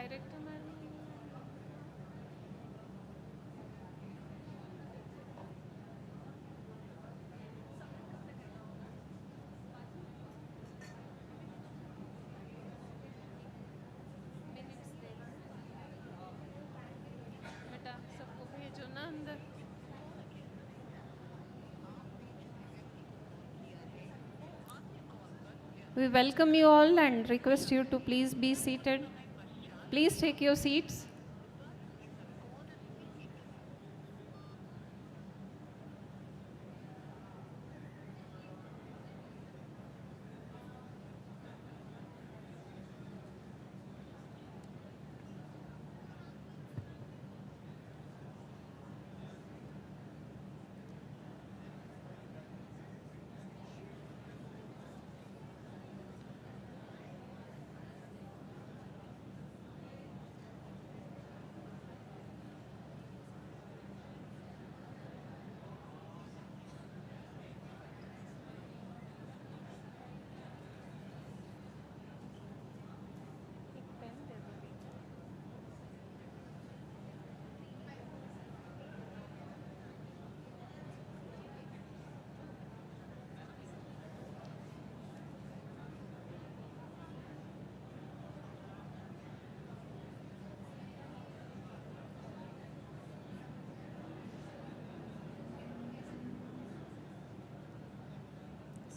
Director madam. Minutes दे बेटा सबको भेजो ना अंदर. We welcome you all and request you to please be seated. Please take your seats.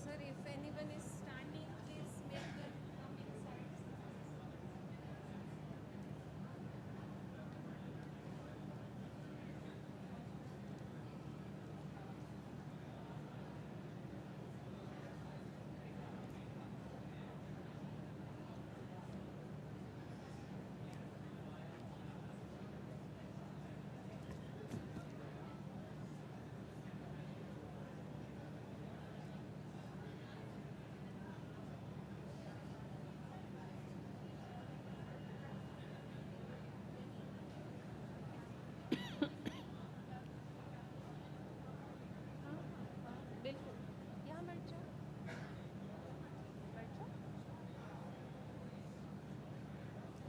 Sir, if anyone is standing, please make them come inside. बिल्कुल यहाँ बैठ जाओ. बैठ जाओ.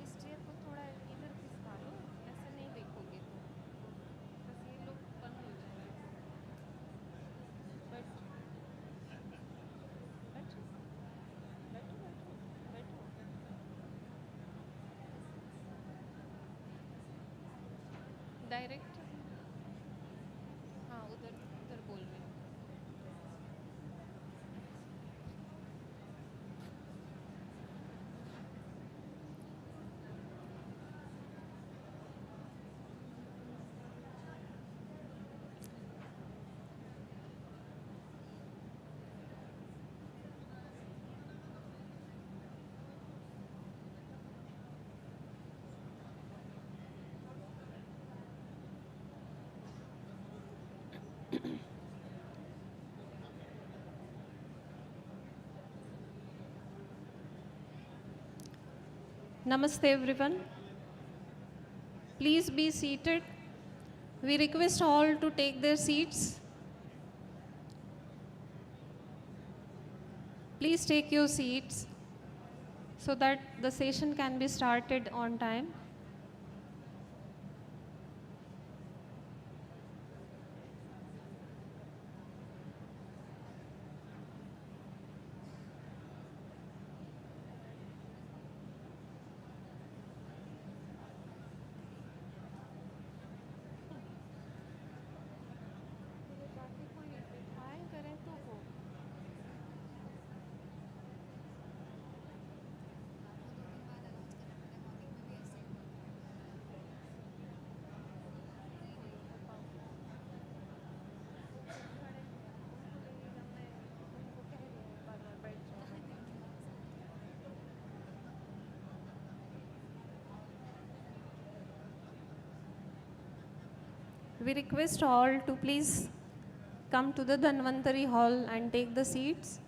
इस चेयर को थोड़ा इधर खिसका लो. ऐसे नहीं देखोगे तो बस ये लोग बंद हो जाएंगे. बैठ बैठ बैठो बैठो बैठो. डायरेक्ट हाँ उधर उधर बोल रहे हैं. Namaste everyone. Please be seated. We request all to take their seats. Please take your seats so that the session can be started on time. We request all to please come to the Dhanvantari hall and take the seats.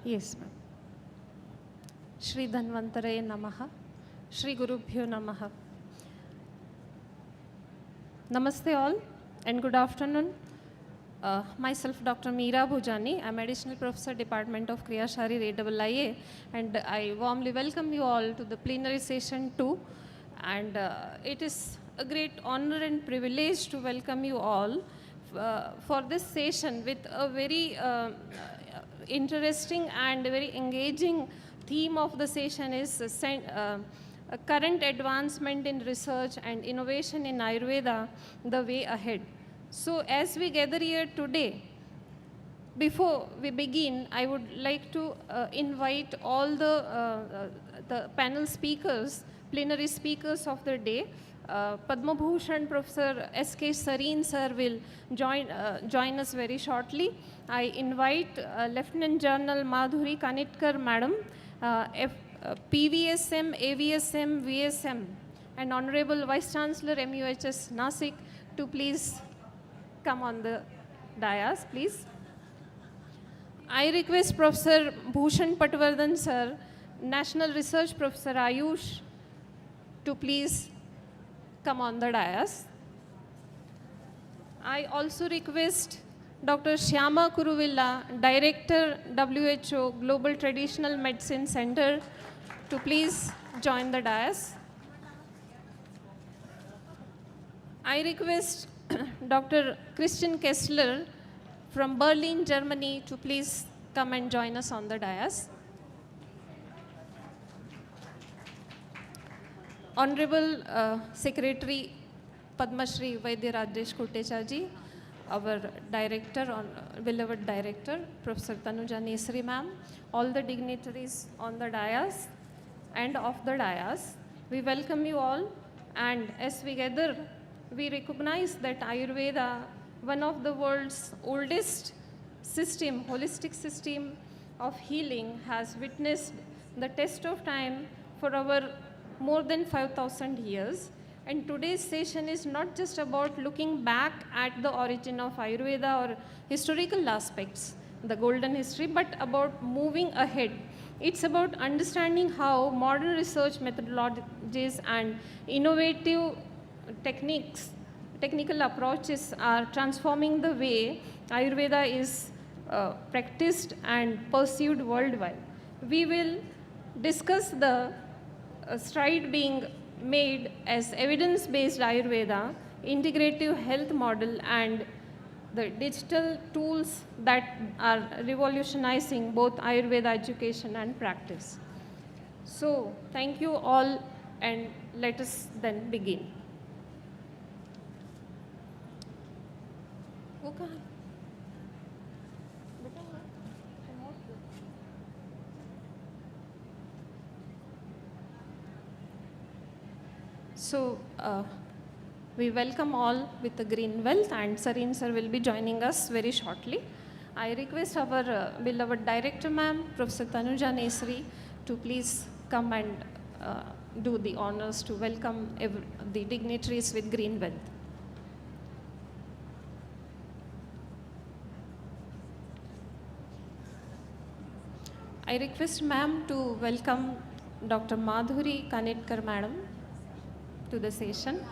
Yes, ma'am. Shri Dhanvantare Namaha. Shri Gurubhyo Namaha. Namaste all and good afternoon. Myself Dr. Meera Bhujani. I'm Additional Professor, Department of Kriya Shari AIIA, and I warmly welcome you all to the plenary session 2. And it is a great honor and privilege to welcome you all for this session with a very interesting and very engaging theme of the session is current advancement in research and innovation in Ayurveda, the way ahead. So as we gather here today, before we begin, I would like to invite all the panel speakers, plenary speakers of the day. Padma Bhushan Professor S.K. Sareen sir will join us very shortly. I invite Lieutenant General Madhuri Kanitkar madam, PVSM, AVSM, VSM, and Honorable Vice Chancellor MUHS Nasik to please come on the dais, please. I request Professor Bhushan Patwardhan sir, National Research Professor Ayush, to please come on the dais. I also request Dr. Shyama Kuruvilla, Director WHO Global Traditional Medicine Center, to please join the dais. I request Dr. Christian Kessler from Berlin, Germany, to please come and join us on the dais. Honorable Secretary Padma Shri Vaidya Rajesh Kotecha ji, our director, beloved director, Professor Tanuja Nesri ma'am, all the dignitaries on the dais and off the dais, we welcome you all. And as we gather, we recognize that Ayurveda, one of the world's oldest system, holistic system of healing, has witnessed the test of time for our more than 5,000 years. And today's session is not just about looking back at the origin of Ayurveda or historical aspects, the golden history, but about moving ahead. It's about understanding how modern research methodologies and innovative technical approaches are transforming the way Ayurveda is practiced and pursued worldwide. We will discuss the stride being made as evidence-based Ayurveda, integrative health model, and the digital tools that are revolutionizing both Ayurveda education and practice. So thank you all, and let us then begin. So we welcome all with the green wealth, and Sareen sir will be joining us very shortly. I request our beloved director ma'am, Professor Tanuja Nesri, to please come and do the honors to welcome the dignitaries with green wealth. I request ma'am to welcome Dr. Madhuri Kanitkar madam to the session.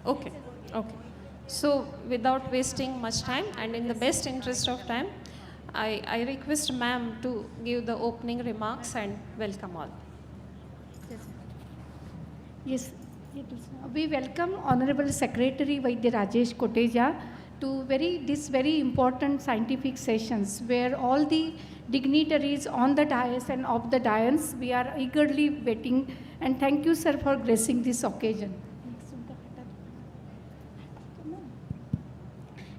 Okay. So without wasting much time and in the best interest of time, I request ma'am to give the opening remarks and welcome all. Yes, we welcome Honorable Secretary Vaidya Rajesh Kotecha to this very important scientific sessions where all the dignitaries on the dais and off the dais, we are eagerly waiting, and thank you sir for gracing this occasion.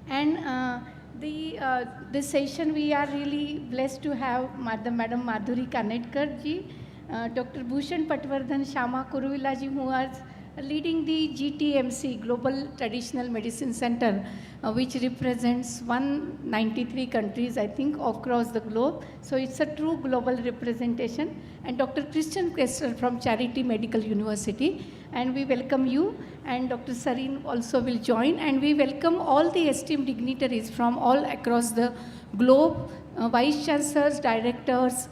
And this session we are really blessed to have Madam Madhuri Kanitkar ji, Dr. Bhushan Patwardhan, Shyama Kuruvilla ji, who are leading the GTMC, Global Traditional Medicine Center, which represents 193 countries, I think, across the globe. So it's a true global representation. And Dr. Christian Kessler from Charity Medical University, and we welcome you, and Dr. Sareen also will join, and we welcome all the esteemed dignitaries from all across the globe, vice chancellors, directors,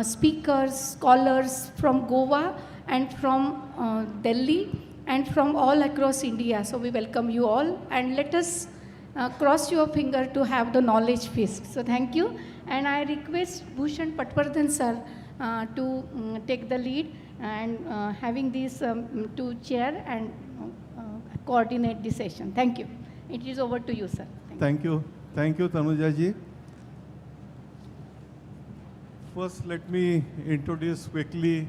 speakers, scholars from Goa and from Delhi and from all across India. So we welcome you all, and let us cross your finger to have the knowledge feast. So thank you, and I request Bhushan Patwardhan sir to take the lead and having these to chair and coordinate the session. Thank you. It is over to you, sir. Thank you. Thank you, Tanuja ji. First, let me introduce quickly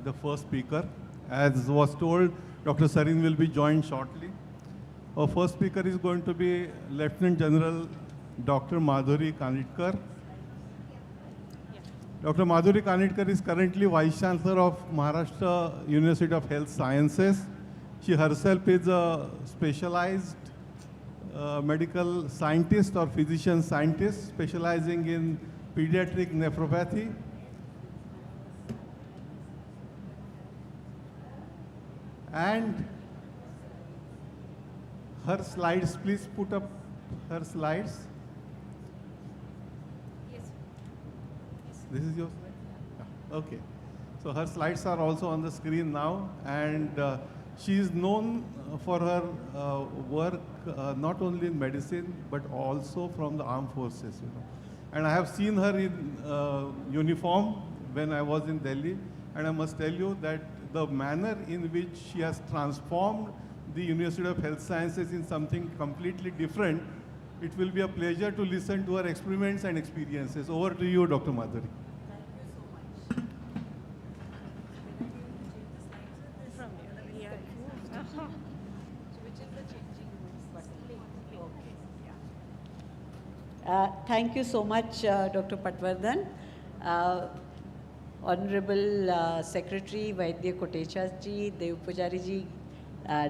the first speaker. As was told, Dr. Sareen will be joined shortly. Our first speaker is going to be Lieutenant General Dr. Madhuri Kanitkar. Dr. Madhuri Kanitkar is currently Vice Chancellor of Maharashtra University of Health Sciences. She herself is a specialized medical scientist or physician scientist specializing in pediatric nephropathy. And her slides, please put up her slides. Yes. This is your slide? Yeah. Okay. So her slides are also on the screen now, and she is known for her work not only in medicine but also from the armed forces. And I have seen her in uniform when I was in Delhi, and I must tell you that the manner in which she has transformed the University of Health Sciences in something completely different, it will be a pleasure to listen to her experiments and experiences. Over to you, Dr. Madhuri. Thank you so much, Dr. Patwardhan. Honorable Secretary Vaidya Kotecha ji, Dev Pujari ji,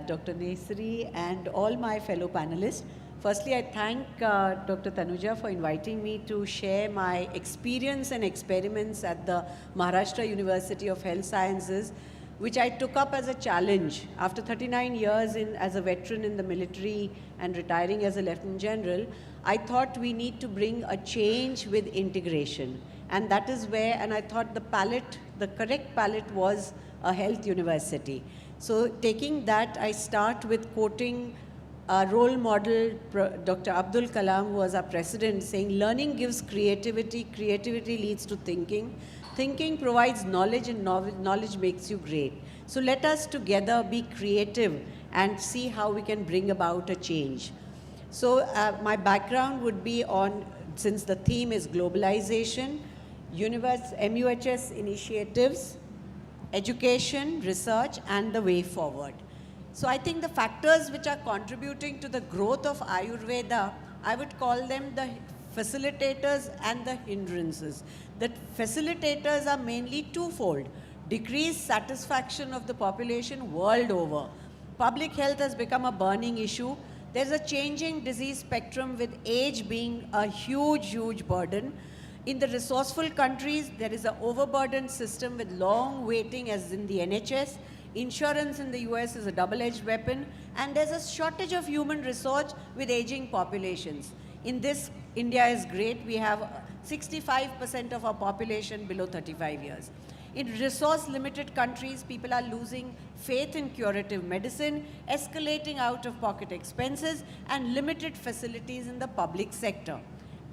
Dr. Nesri, and all my fellow panelists. Firstly, I thank Dr. Tanuja for inviting me to share my experience and experiments at the Maharashtra University of Health Sciences, which I took up as a challenge. After 39 years as a veteran in the military and retiring as a Lieutenant General, I thought we need to bring a change with integration. And that is where, and I thought the correct palette was a health university. So taking that, I start with quoting our role model, Dr. Abdul Kalam, who was our president, saying, learning gives creativity, creativity leads to thinking, thinking provides knowledge, and knowledge makes you great. So let us together be creative and see how we can bring about a change. So my background would be on, since the theme is globalization, MUHS initiatives, education, research, and the way forward. So I think the factors which are contributing to the growth of Ayurveda, I would call them the facilitators and the hindrances. The facilitators are mainly twofold: decreased satisfaction of the population world over. Public health has become a burning issue. There's a changing disease spectrum with age being a huge, huge burden. In the resourceful countries, there is an overburdened system with long waiting as in the NHS. Insurance in the US is a double-edged weapon. And there's a shortage of human resource with aging populations. In this, India is great. We have 65% of our population below 35 years. In resource-limited countries, people are losing faith in curative medicine, escalating out-of-pocket expenses, and limited facilities in the public sector.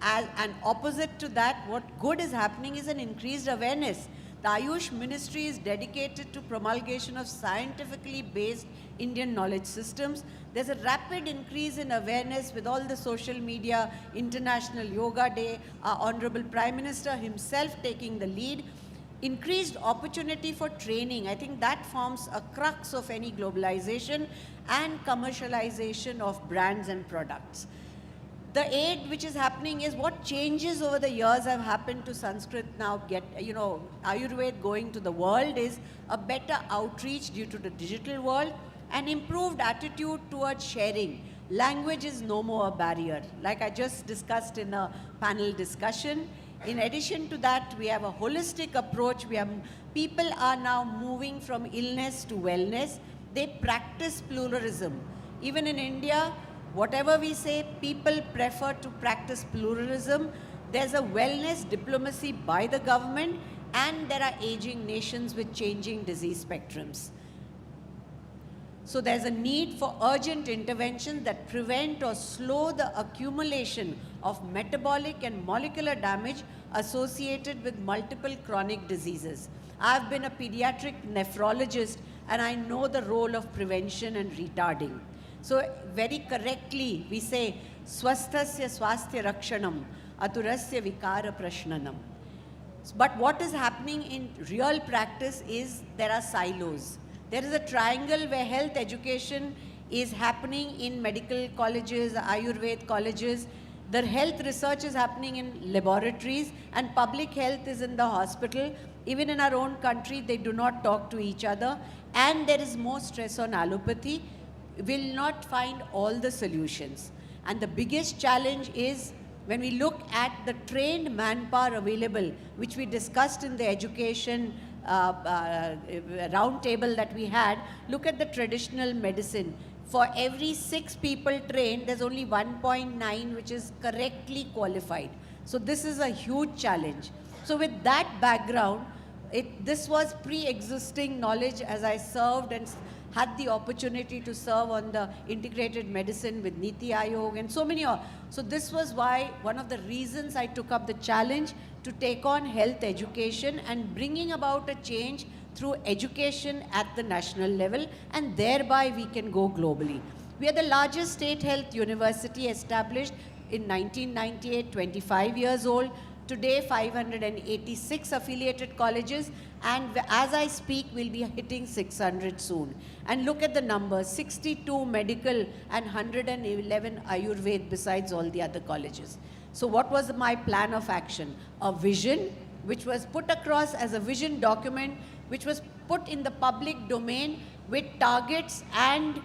And opposite to that, what good is happening is an increased awareness. The Ayush Ministry is dedicated to promulgation of scientifically based Indian knowledge systems. There's a rapid increase in awareness with all the social media, International Yoga Day, our Honorable Prime Minister himself taking the lead. Increased opportunity for training. I think that forms a crux of any globalization and commercialization of brands and products. The aid which is happening is what changes over the years have happened to Sanskrit now Ayurveda going to the world is a better outreach due to the digital world and improved attitude towards sharing. Language is no more a barrier. Like I just discussed in a panel discussion, In addition to that, we have a holistic approach. People are now moving from illness to wellness. They practice pluralism. Even in India, whatever we say, people prefer to practice pluralism. There's a wellness diplomacy by the government, and there are aging nations with changing disease spectrums. So there's a need for urgent interventions that prevent or slow the accumulation of metabolic and molecular damage associated with multiple chronic diseases. I've been a pediatric nephrologist, and I know the role of prevention and retarding. So very correctly, we say, swasthasya swasthya rakshanam, aturasya vikara prashnanam. But what is happening in real practice is there are silos. There is a triangle where health education is happening in medical colleges, Ayurveda colleges. The health research is happening in laboratories, and public health is in the hospital. Even in our own country, they do not talk to each other, and there is more stress on allopathy. Will not find all the solutions. And the biggest challenge is when we look at the trained manpower available, which we discussed in the education round table that we had, look at the traditional medicine. For every 6 people trained, there's only 1.9 which is correctly qualified. So this is a huge challenge. So with that background, this was pre-existing knowledge as I served and had the opportunity to serve on the integrated medicine with Niti Aayog and so many. So this was why one of the reasons I took up the challenge to take on health education and bringing about a change through education at the national level, and thereby we can go globally. We are the largest state health university established in 1998, 25 years old. Today, 586 affiliated colleges, and as I speak, we'll be hitting 600 soon. And look at the numbers, 62 medical and 111 Ayurveda besides all the other colleges. So what was my plan of action? A vision, which was put across as a vision document, which was put in the public domain with targets and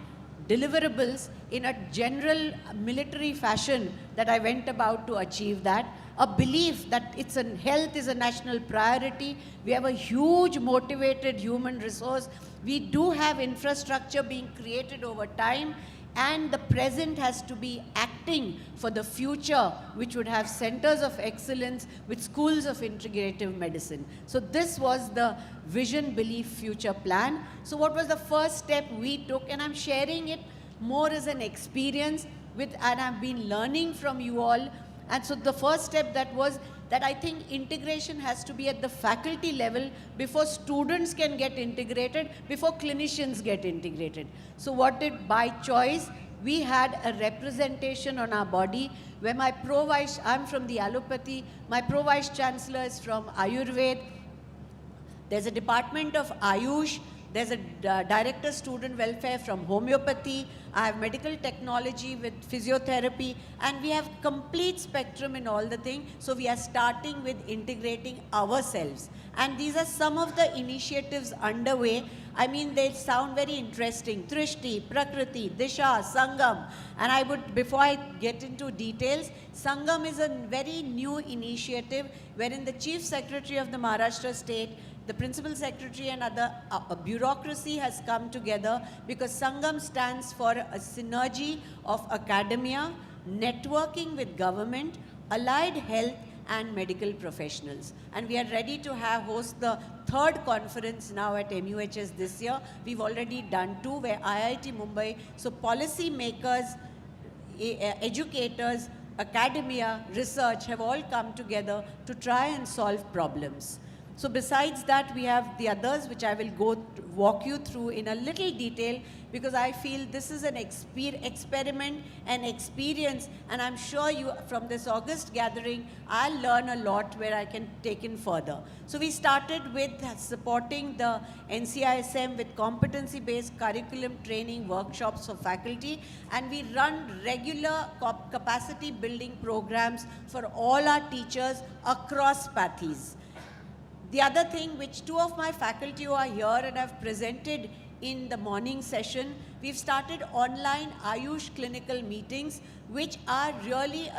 deliverables in a general military fashion that I went about to achieve that. A belief that health is a national priority. We have a huge motivated human resource. We do have infrastructure being created over time, and the present has to be acting for the future, which would have centers of excellence with schools of integrative medicine. So this was the vision, belief, future plan. So what was the first step we took? And I'm sharing it more as an experience and I've been learning from you all. And so the first step that was that I think integration has to be at the faculty level before students can get integrated, before clinicians get integrated. So what did, by choice, we had a representation on our body where my pro-vice, I'm from the allopathy, my pro-vice chancellor is from Ayurveda. There's a department of Ayush. There's a director student welfare from homeopathy. I have medical technology with physiotherapy, and we have complete spectrum in all the things. So we are starting with integrating ourselves. And these are some of the initiatives underway. I mean, they sound very interesting. Trishti, Prakriti, Disha, Sangam. And I would, before I get into details, Sangam is a very new initiative wherein the Chief Secretary of the Maharashtra State, the Principal Secretary and other bureaucracy has come together, because Sangam stands for a synergy of academia, networking with government, allied health and medical professionals. And we are ready to host the 3rd conference now at MUHS this year. We've already done 2 where IIT Mumbai, so policy makers, educators, academia, research have all come together to try and solve problems. So besides that, we have the others, which I will walk you through in a little detail, because I feel this is an experiment and experience, and I'm sure you, from this August gathering, I'll learn a lot where I can take in further. So we started with supporting the NCISM with competency-based curriculum training workshops for faculty, and we run regular capacity building programs for all our teachers across pathies. The other thing, which 2 of my faculty who are here and have presented in the morning session, we've started online Ayush clinical meetings, which are really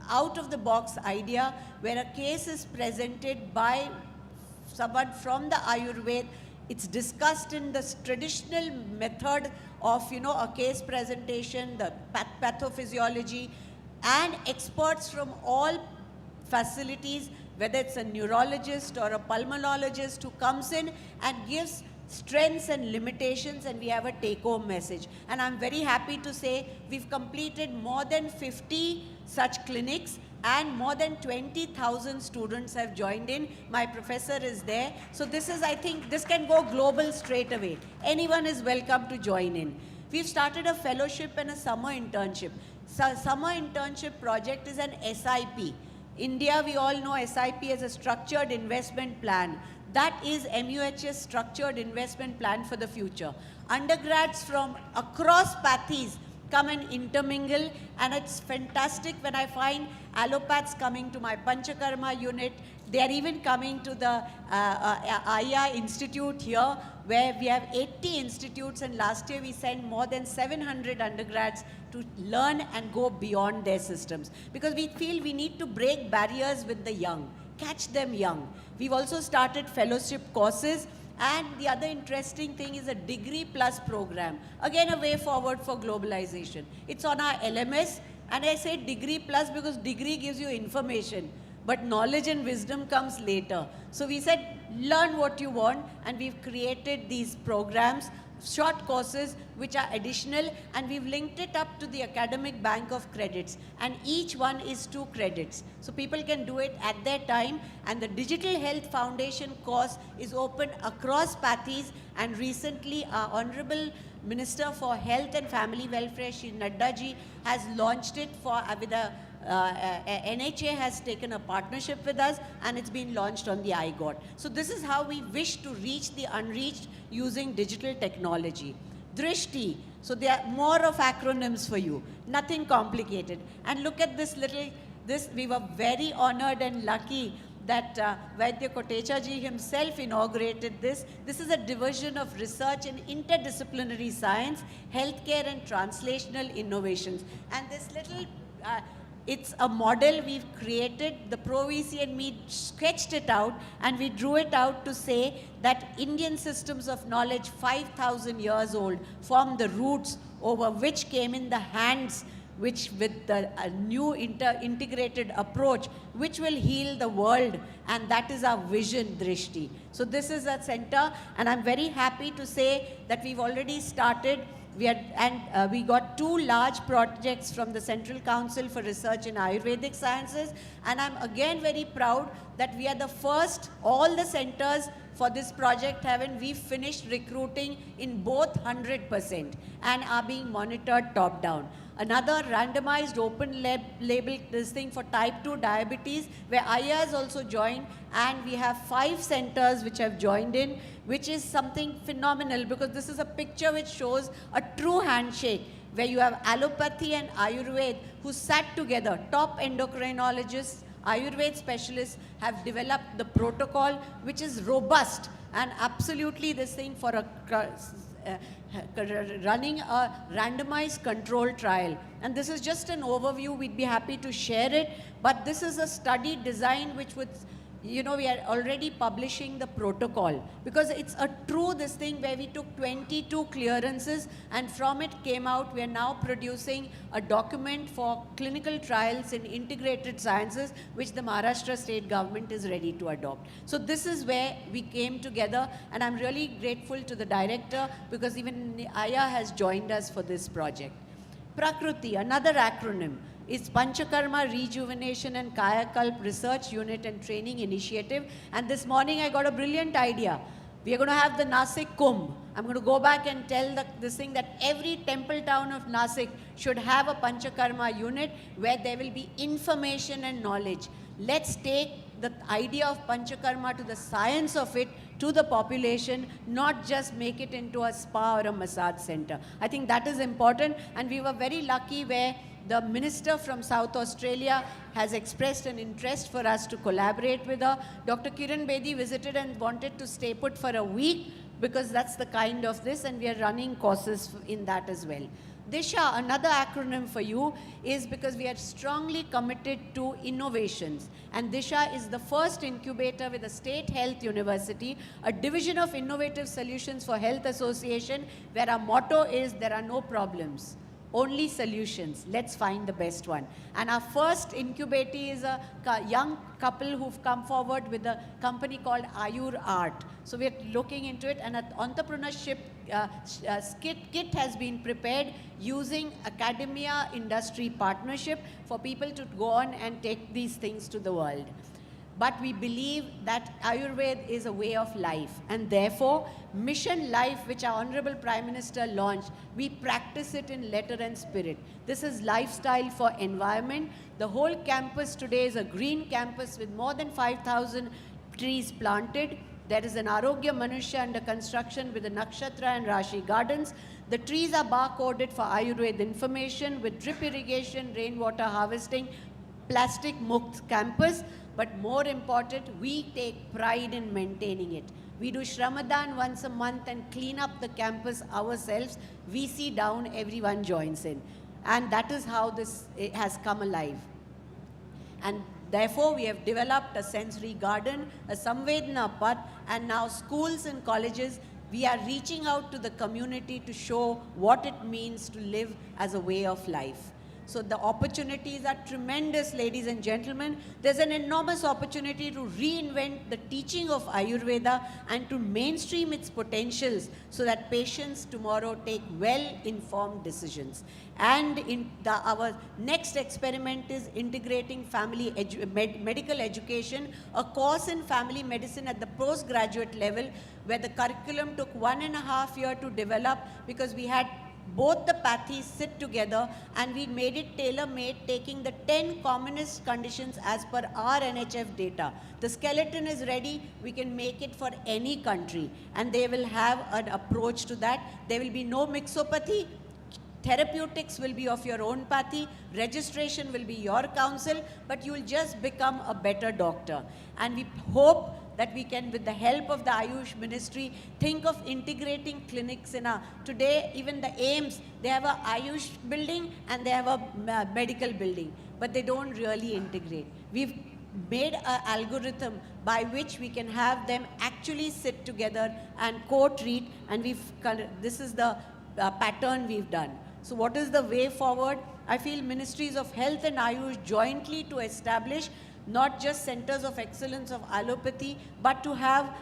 out of the box idea where a case is presented by someone from the Ayurveda. It's discussed in the traditional method of, a case presentation, the pathophysiology, and experts from all facilities, whether it's a neurologist or a pulmonologist, who comes in and gives strengths and limitations, and we have a take-home message. And I'm very happy to say we've completed more than 50 such clinics, and more than 20,000 students have joined in. My professor is there. So this is, I think, this can go global straight away. Anyone is welcome to join in. We've started a fellowship and a summer internship. So summer internship project is an SIP. India, we all know SIP as a structured investment plan. That is MUH's structured investment plan for the future. Undergrads from across pathies come and intermingle, and it's fantastic when I find allopaths coming to my Panchakarma unit. They are even coming to the India Institute here, where we have 80 institutes, and last year we sent more than 700 undergrads to learn and go beyond their systems. Because we feel we need to break barriers with the young, catch them young. We've also started fellowship courses. And the other interesting thing is a degree plus program. Again, a way forward for globalization. It's on our LMS, and I say degree plus because degree gives you information, but knowledge and wisdom comes later. So we said, learn what you want, and we've created these programs, short courses which are additional, and we've linked it up to the academic bank of credits, and each one is 2 credits. So people can do it at their time, and the Digital Health Foundation course is open across pathies, and recently our Honorable Minister for Health and Family Welfare, Shri Nadda ji, has launched it for with a NHA has taken a partnership with us, and it's been launched on the iGot. So this is how we wish to reach the unreached using digital technology. Drishti, so there are more of acronyms for you, nothing complicated. And look at this we were very honored and lucky that Vaidya Kotecha ji himself inaugurated this. This is a division of research in interdisciplinary science, healthcare and translational innovations. And this little it's a model we've created. The Pro VC and me sketched it out, and we drew it out to say that Indian systems of knowledge, 5,000 years old, form the roots over which came in the hands, which with the new integrated approach, which will heal the world, and that is our vision, Drishti. So this is a center, and I'm very happy to say that we've already started. We got 2 large projects from the Central Council for Research in Ayurvedic Sciences, and I'm again very proud that we are the first, all the centers for this project we finished recruiting in both 100% and are being monitored top down. Another randomized open label thing for type 2 diabetes, where Aya has also joined, and we have 5 centers which have joined in, which is something phenomenal, because this is a picture which shows a true handshake, where you have allopathy and Ayurveda who sat together. Top endocrinologists, Ayurveda specialists have developed the protocol, which is robust, and absolutely this thing for running a randomized control trial. And this is just an overview. We'd be happy to share it, but this is a study design which would, we are already publishing the protocol, because it's a true this thing where we took 22 clearances, and from it came out, we are now producing a document for clinical trials in integrated sciences, which the Maharashtra state government is ready to adopt. So this is where we came together, and I'm really grateful to the director, because even Aya has joined us for this project. Prakruti, another acronym, is Panchakarma Rejuvenation and Kayakalp Research Unit and Training Initiative. And this morning I got a brilliant idea. We are going to have the Nasik Kumbh. I'm going to go back and tell this thing that every temple town of Nasik should have a Panchakarma unit where there will be information and knowledge. Let's take the idea of Panchakarma to the science of it to the population, not just make it into a spa or a massage center. I think that is important, and we were very lucky where the minister from South Australia has expressed an interest for us to collaborate with her. Dr. Kiran Bedi visited and wanted to stay put for a week, because that's the kind of this, and we are running courses in that as well. Disha, another acronym for you, is because we are strongly committed to innovations. And Disha is the first incubator with a state health university, a division of innovative solutions for health association, where our motto is there are no problems, only solutions. Let's find the best one. And our first incubatee is a young couple who've come forward with a company called Art. So we're looking into it, and an entrepreneurship kit has been prepared using academia industry partnership for people to go on and take these things to the world. But we believe that Ayurveda is a way of life, and therefore Mission Life, which our Honorable Prime Minister launched, we practice it in letter and spirit. This is lifestyle for environment. The whole campus today is a green campus with more than 5,000 trees planted. There is an Arogya Manusha under construction with the Nakshatra and Rashi gardens. The trees are barcoded for Ayurveda information with drip irrigation, rainwater harvesting, plastic mukt campus. But more important, we take pride in maintaining it. We do Shramadan once a month and clean up the campus ourselves. VC down, everyone joins in. And that is how this has come alive. And therefore, we have developed a sensory garden, a Samvedna Path, and now schools and colleges, we are reaching out to the community to show what it means to live as a way of life. So the opportunities are tremendous, ladies and gentlemen. There's an enormous opportunity to reinvent the teaching of Ayurveda and to mainstream its potentials so that patients tomorrow take well-informed decisions. And our next experiment is integrating medical education, a course in family medicine at the postgraduate level, where the curriculum took 1.5 years to develop because we had both the pathies sit together, and we made it tailor-made, taking the 10 commonest conditions as per our NHF data. The skeleton is ready. We can make it for any country, and they will have an approach to that. There will be no mixopathy. Therapeutics will be of your own pathy. Registration will be your counsel, but you will just become a better doctor. And we hope that we can, with the help of the Ayush Ministry, think of integrating clinics in today, even the AIMS, they have a Ayush building and they have a medical building, but they don't really integrate. We've made an algorithm by which we can have them actually sit together and co-treat, and this is the pattern we've done. So what is the way forward? I feel Ministries of Health and Ayush jointly to establish not just centers of excellence of allopathy, but to have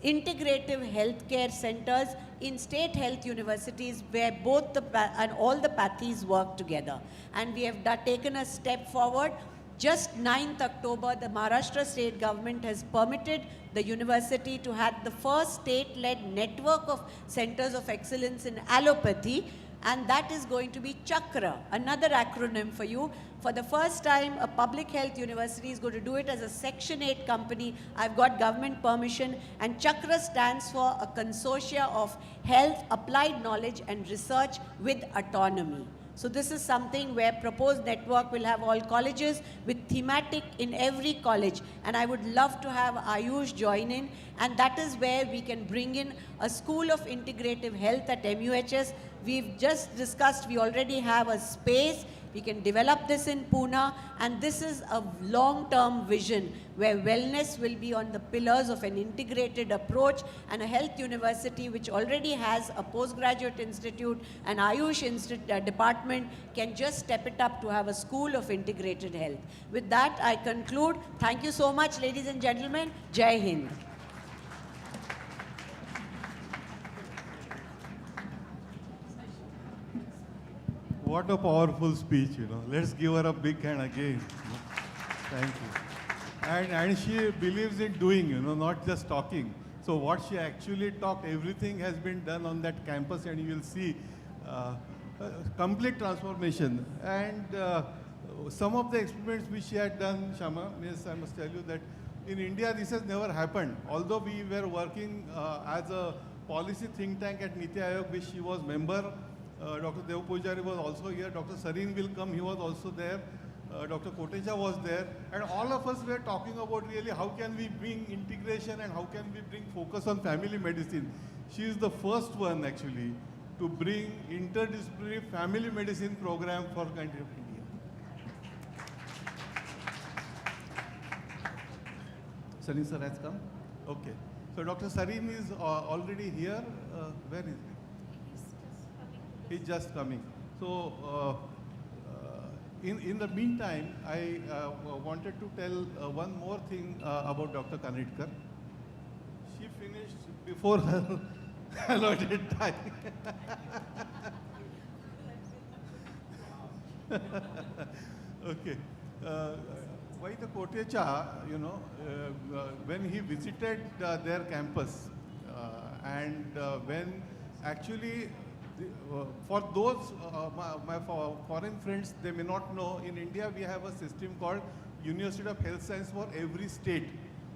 integrative healthcare centers in state health universities where both and all the pathies work together. And we have taken a step forward. Just 9th October, the Maharashtra state government has permitted the university to have the first state-led network of centers of excellence in allopathy, and that is going to be Chakra, another acronym for you. For the first time, a public health university is going to do it as a Section 8 company. I've got government permission, and Chakra stands for a consortia of health, applied knowledge and research with autonomy. So this is something where proposed network will have all colleges with thematic in every college, and I would love to have Ayush join in, and that is where we can bring in a school of integrative health at MUHS. We've just discussed, we already have a space. We can develop this in Pune, and this is a long-term vision where wellness will be on the pillars of an integrated approach, and a health university which already has a postgraduate institute, an Ayush department, can just step it up to have a school of integrated health. With that, I conclude. Thank you so much, ladies and gentlemen. Jai Hind. What a powerful speech, you know. Let's give her a big hand again. Thank you. And she believes in doing, you know, not just talking. So what she actually talked, everything has been done on that campus, and you will see complete transformation. And some of the experiments which she had done, Shama, yes, I must tell you that in India this has never happened. Although we were working as a policy think tank at Niti Aayog, which she was member. Dr. Dev Pujari was also here. Dr. Sareen will come, he was also there. Dr. Kotecha was there. And all of us were talking about really how can we bring integration and how can we bring focus on family medicine. She is the first one actually to bring interdisciplinary family medicine program for country of India. Sarin sir has come? Okay. So Dr. Sarin is already here. Where is he? He's just coming. So in the meantime, I wanted to tell one more thing about Dr. Kanetkar. She finished before her allotted time. Okay. Why the Kotecha, you know, when he visited their campus and when actually, for those, my foreign friends, they may not know, in India we have a system called University of Health Science for every state.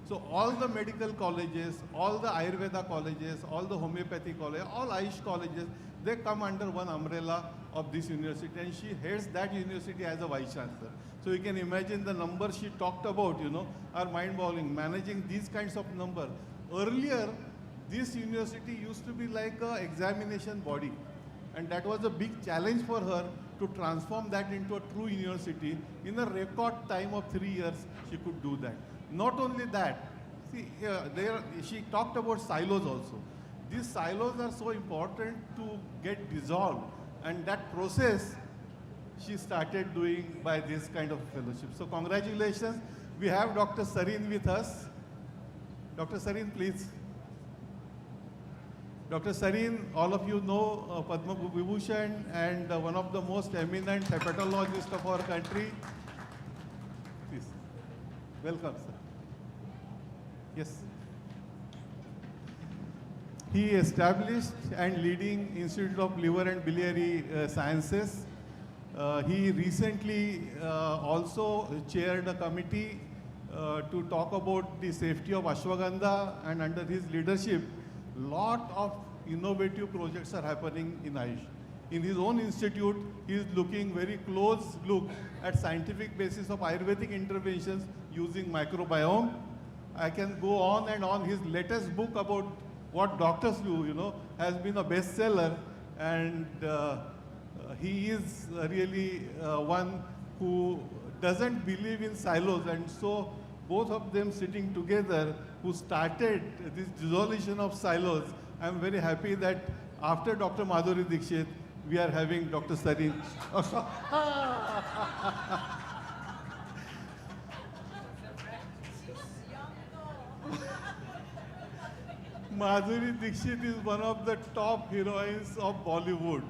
So all the medical colleges, all the Ayurveda colleges, all the homeopathy colleges, all Ayush colleges, they come under one umbrella of this university, and she heads that university as a vice chancellor. So you can imagine the numbers she talked about, you know, are mind-boggling, managing these kinds of numbers. Earlier, this university used to be like an examination body, and that was a big challenge for her to transform that into a true university. In a record time of 3 years, she could do that. Not only that, see, she talked about silos also. These silos are so important to get dissolved, and that process she started doing by this kind of fellowship. So congratulations. We have Dr. Sarin with us. Dr. Sarin, please. Dr. Sarin, all of you know Padma Vibhushan and one of the most eminent hepatologists of our country. Please. Welcome, sir. Yes. He established and leading Institute of Liver and Biliary Sciences. He recently also chaired a committee to talk about the safety of ashwagandha, and under his leadership, lot of innovative projects are happening in Ayush. In his own institute, he is looking very close look at scientific basis of Ayurvedic interventions using microbiome. I can go on and on. His latest book about what doctors do, you know, has been a bestseller, and he is really one who doesn't believe in silos, and so both of them sitting together who started this dissolution of silos. I'm very happy that after Dr. Madhuri Dixit, we are having Dr. Sarin. Madhuri Dixit is one of the top heroines of Bollywood.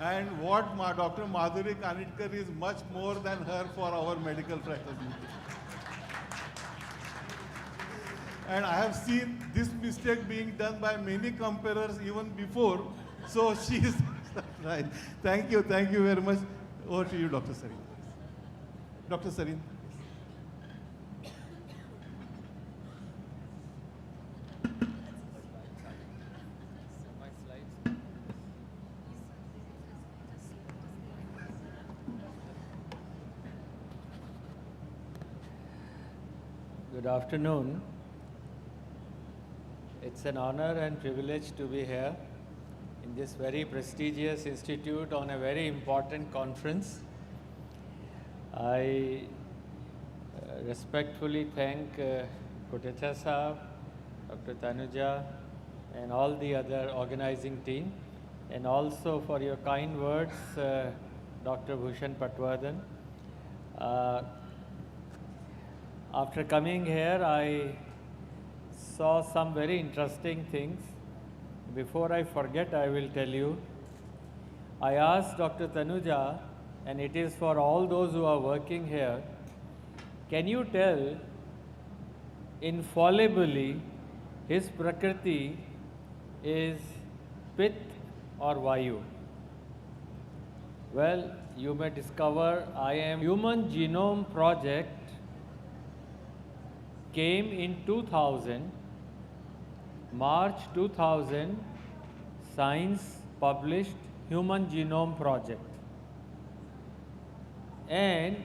And what Dr. Madhuri Kanetkar is much more than her for our medical fraternity. And I have seen this mistake being done by many comparers even before. So she is right. Thank you very much. Over to you, Dr. Sarin. Dr. Sarin. Good afternoon. It's an honor and privilege to be here in this very prestigious institute on a very important conference. I respectfully thank Kotecha Saab, Dr. Tanuja, and all the other organizing team, and also for your kind words, Dr. Bhushan Patwardhan. After coming here, I saw some very interesting things. Before I forget, I will tell you. I asked Dr. Tanuja, and it is for all those who are working here, can you tell infallibly his Prakriti is Pit or Vayu? Well, you may discover I am Human Genome Project came in 2000, March 2000, Science published Human Genome Project. And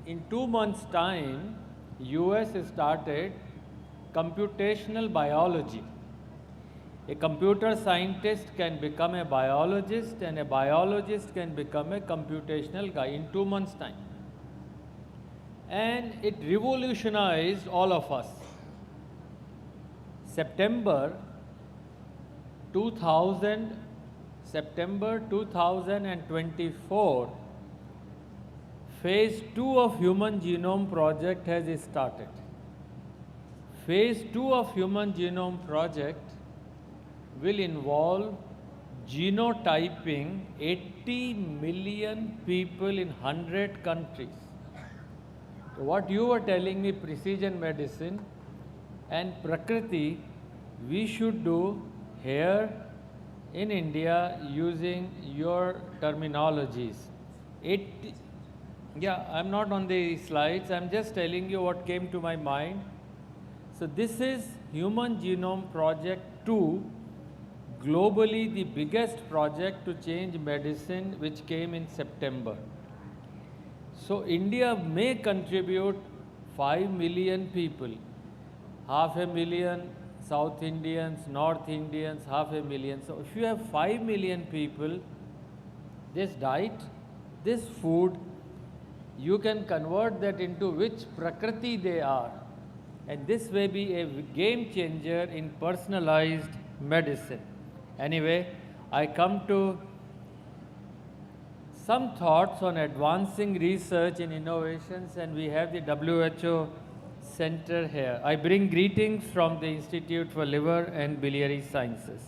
in 2 months' time, US started computational biology. A computer scientist can become a biologist, and a biologist can become a computational guy in 2 months' time. And it revolutionized all of us. September 2024, phase 2 of Human Genome Project has started. Phase 2 of Human Genome Project will involve genotyping 80 million people in 100 countries. So what you were telling me, precision medicine and Prakriti, we should do here in India using your terminologies. I'm not on the slides, I'm just telling you what came to my mind. So this is Human Genome Project 2, globally the biggest project to change medicine, which came in September. So India may contribute 5 million people, 500,000 South Indians, North Indians, 500,000. So if you have 5 million people, this diet, this food, you can convert that into which Prakriti they are. And this may be a game changer in personalized medicine. Anyway, I come to some thoughts on advancing research and innovations, and we have the WHO Center here. I bring greetings from the Institute for Liver and Biliary Sciences.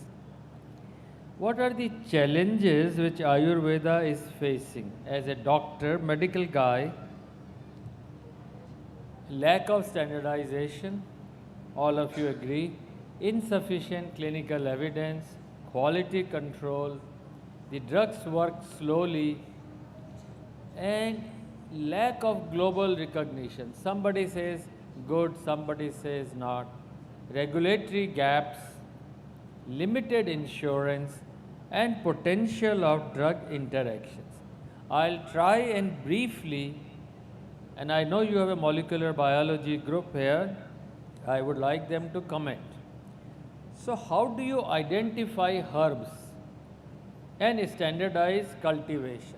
What are the challenges which Ayurveda is facing? As a doctor, medical guy, lack of standardization, all of you agree, insufficient clinical evidence, quality control, the drugs work slowly, and lack of global recognition. Somebody says good, somebody says not. Regulatory gaps, limited insurance, and potential of drug interactions. I'll try and briefly, and I know you have a molecular biology group here, I would like them to comment. So how do you identify herbs and standardize cultivation?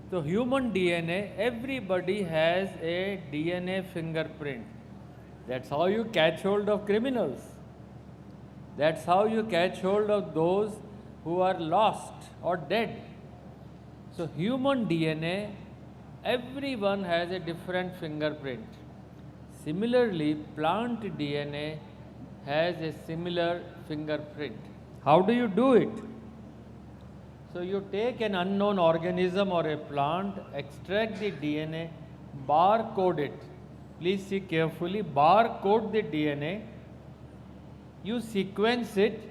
So human DNA, everybody has a DNA fingerprint. That's how you catch hold of criminals. That's how you catch hold of those who are lost or dead. So human DNA, everyone has a different fingerprint. Similarly, plant DNA has a similar fingerprint. How do you do it? So you take an unknown organism or a plant, extract the DNA, barcode it. Please see carefully, barcode the DNA, you sequence it,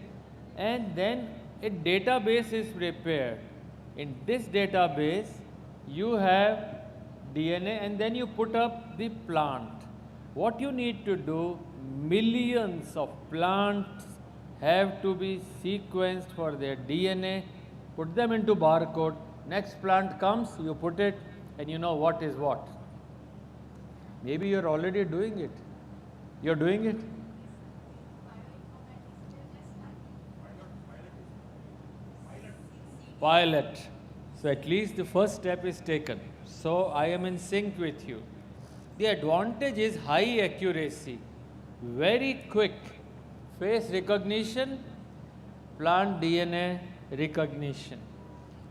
and then a database is prepared. In this database, you have DNA, and then you put up the plant. What you need to do, millions of plants have to be sequenced for their DNA, put them into barcode, next plant comes, you put it, and you know what is what. Maybe you're already doing it. You're doing it? Pilot. So at least the first step is taken. So I am in sync with you. The advantage is high accuracy, very quick face recognition, plant DNA recognition.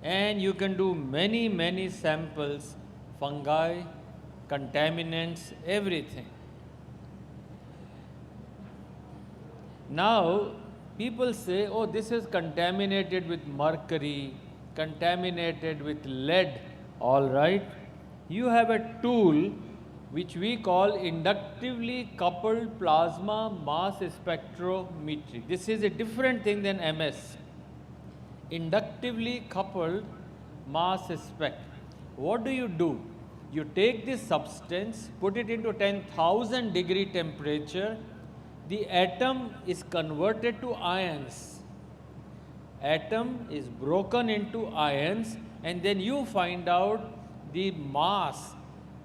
And you can do many samples, fungi, contaminants, everything. Now, people say, oh, this is contaminated with mercury, contaminated with lead. All right. You have a tool which we call inductively coupled plasma mass spectrometry. This is a different thing than MS. Inductively coupled mass spec. What do? You take this substance, put it into 10,000 degree temperature, the atom is converted to ions. Atom is broken into ions, and then you find out the mass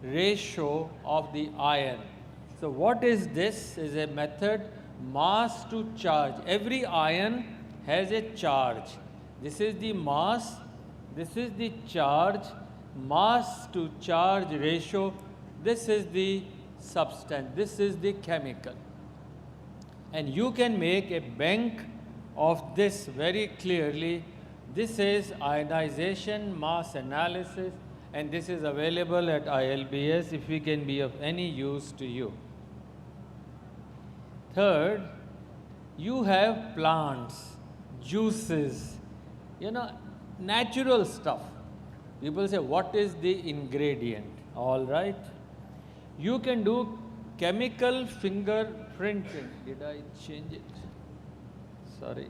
ratio of the ion. So what is this? Is a method mass to charge. Every ion has a charge. This is the mass, this is the charge, mass to charge ratio, this is the substance, this is the chemical. And you can make a bank of this very clearly. This is ionization mass analysis, and this is available at ILBS if we can be of any use to you. Third, you have plants, juices, natural stuff. People say, what is the ingredient? All right. You can do chemical fingerprinting. Did I change it? Sorry.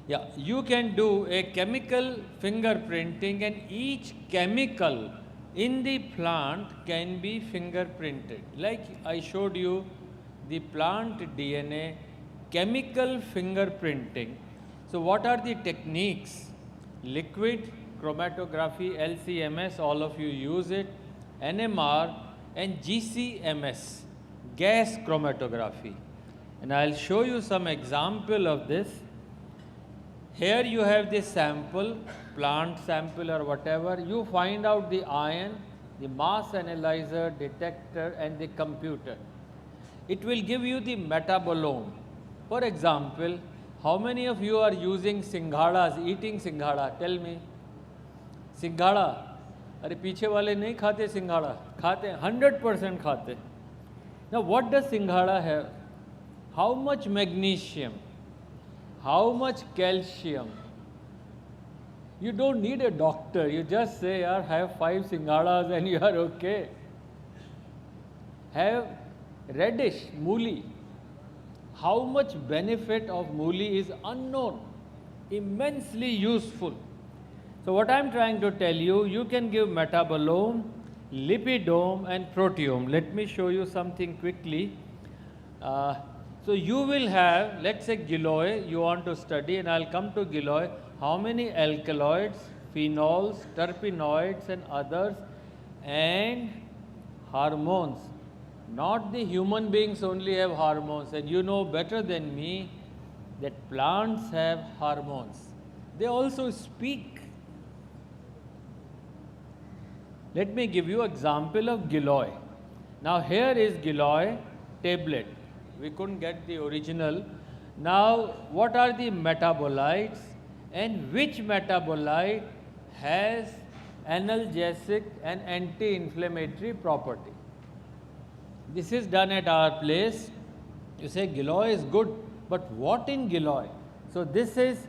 Yeah, you can do a chemical fingerprinting, and each chemical in the plant can be fingerprinted. Like I showed you the plant DNA, chemical fingerprinting. So what are the techniques? Liquid chromatography, LCMS, all of you use it, NMR, and GCMS, gas chromatography. And I'll show you some example of this. Here you have the sample, plant sample or whatever. You find out the ion, the mass analyzer, detector, and the computer. It will give you the metabolome. For example, how many of you are using singhadas, eating singhada? Tell me. Singhada. अरे पीछे वाले नहीं खाते सिंघाड़ा, खाते 100% खाते. Now what does singhada have? How much magnesium? How much calcium? You don't need a doctor. You just say, yaar, have 5 singhadas and you are okay. Have radish, mooli. How much benefit of mooli is unknown, immensely useful. So what I am trying to tell you, you can give metabolome, lipidome and proteome. Let me show you something quickly. So you will have, let's say Giloy, you want to study, and I'll come to Giloy, how many alkaloids, phenols, terpenoids and others, and hormones. Not the human beings only have hormones, and you know better than me that plants have hormones. They also speak. Let me give you example of Giloy. Now here is Giloy tablet. We couldn't get the original. Now what are the metabolites and which metabolite has analgesic and anti-inflammatory property? This is done at our place. You say Giloy is good, but what in Giloy? So this is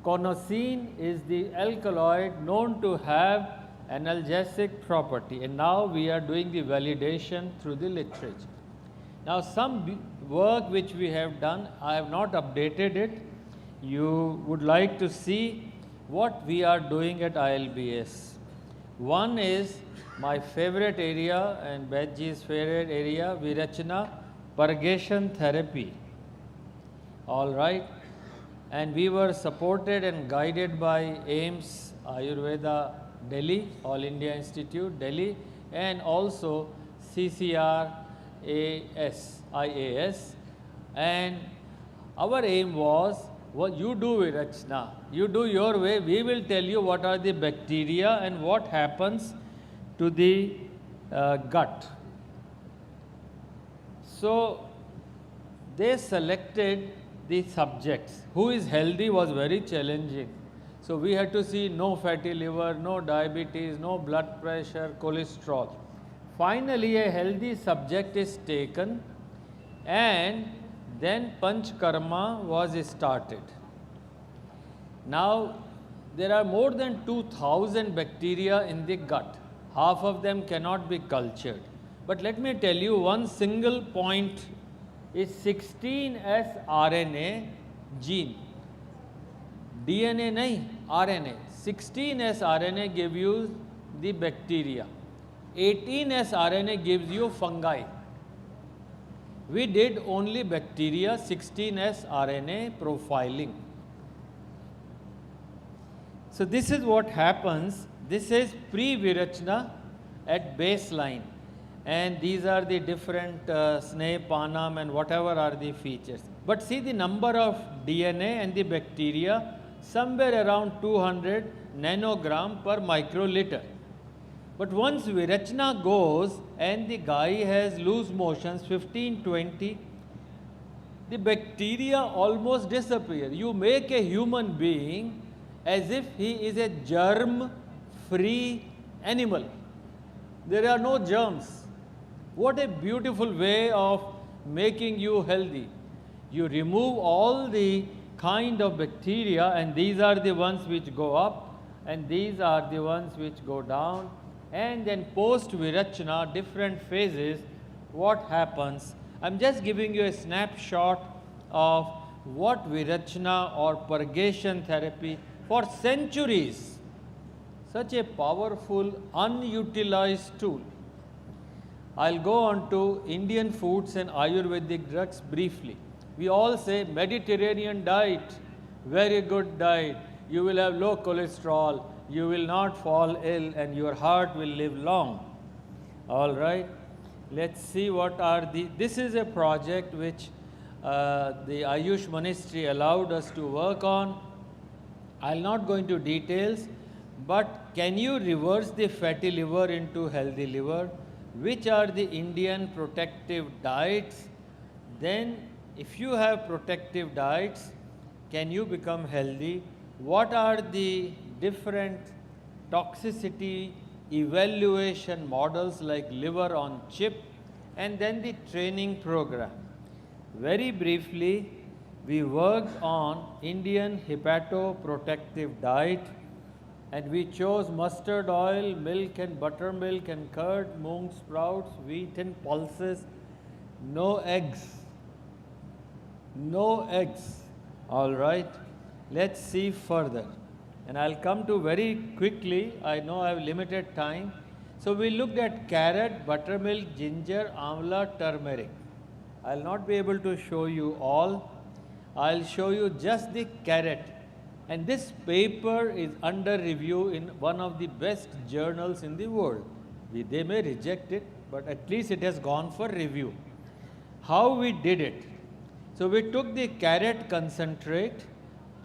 conosine is the alkaloid known to have analgesic property, and now we are doing the validation through the literature. Now some work which we have done, I have not updated it. You would like to see what we are doing at ILBS. One is my favorite area and Bajji's favorite area, Virachana, purgation therapy. All right. And we were supported and guided by AIMS Ayurveda Delhi, All India Institute Delhi, and also CCR IAS. And our aim was, what you do Virachana, you do your way, we will tell you what are the bacteria and what happens to the gut. So they selected the subjects. Who is healthy was very challenging. So we had to see no fatty liver, no diabetes, no blood pressure, cholesterol. Finally, a healthy subject is taken, and then Panch Karma was started. Now, there are more than 2,000 bacteria in the gut. Half of them cannot be cultured. But let me tell you one single point is 16S RNA gene. DNA nahi, RNA. 16S RNA gives you the bacteria. 18S RNA gives you fungi. We did only bacteria, 16S RNA profiling. So this is what happens. This is pre-Virachana. at baseline. And these are the different SNE, PANAM and whatever are the features. But see the number of DNA and the bacteria somewhere around 200 nanogram per microliter. But once Virachna goes and the guy has loose motions 15, 20, the bacteria almost disappear. You make a human being as if he is a germ-free animal. There are no germs. What a beautiful way of making you healthy. You remove all the kind of bacteria, and these are the ones which go up and these are the ones which go down. And then post Virachna, different phases, what happens. I'm just giving you a snapshot of what Virachna or purgation therapy for centuries, such a powerful unutilized tool. I'll go on to Indian foods and Ayurvedic drugs briefly. We all say Mediterranean diet, very good diet. You will have low cholesterol, you will not fall ill, and your heart will live long. All right, let's see what are the, this is a project which the Ayush Ministry allowed us to work on. I'll not go into details, but can you reverse the fatty liver into healthy liver? Which are the Indian protective diets? Then if you have protective diets, can you become healthy? What are the different toxicity evaluation models like liver on chip, and then the training program. Very briefly, we worked on Indian hepatoprotective diet, and we chose mustard oil, milk and buttermilk and curd, mung sprouts, wheat and pulses, no eggs. No eggs. All right. Let's see further. And I'll come to very quickly, I know I have limited time. So we looked at carrot, buttermilk, ginger, amla, turmeric. I'll not be able to show you all. I'll show you just the carrot. And this paper is under review in one of the best journals in the world. They may reject it, but at least it has gone for review. How we did it? So we took the carrot concentrate,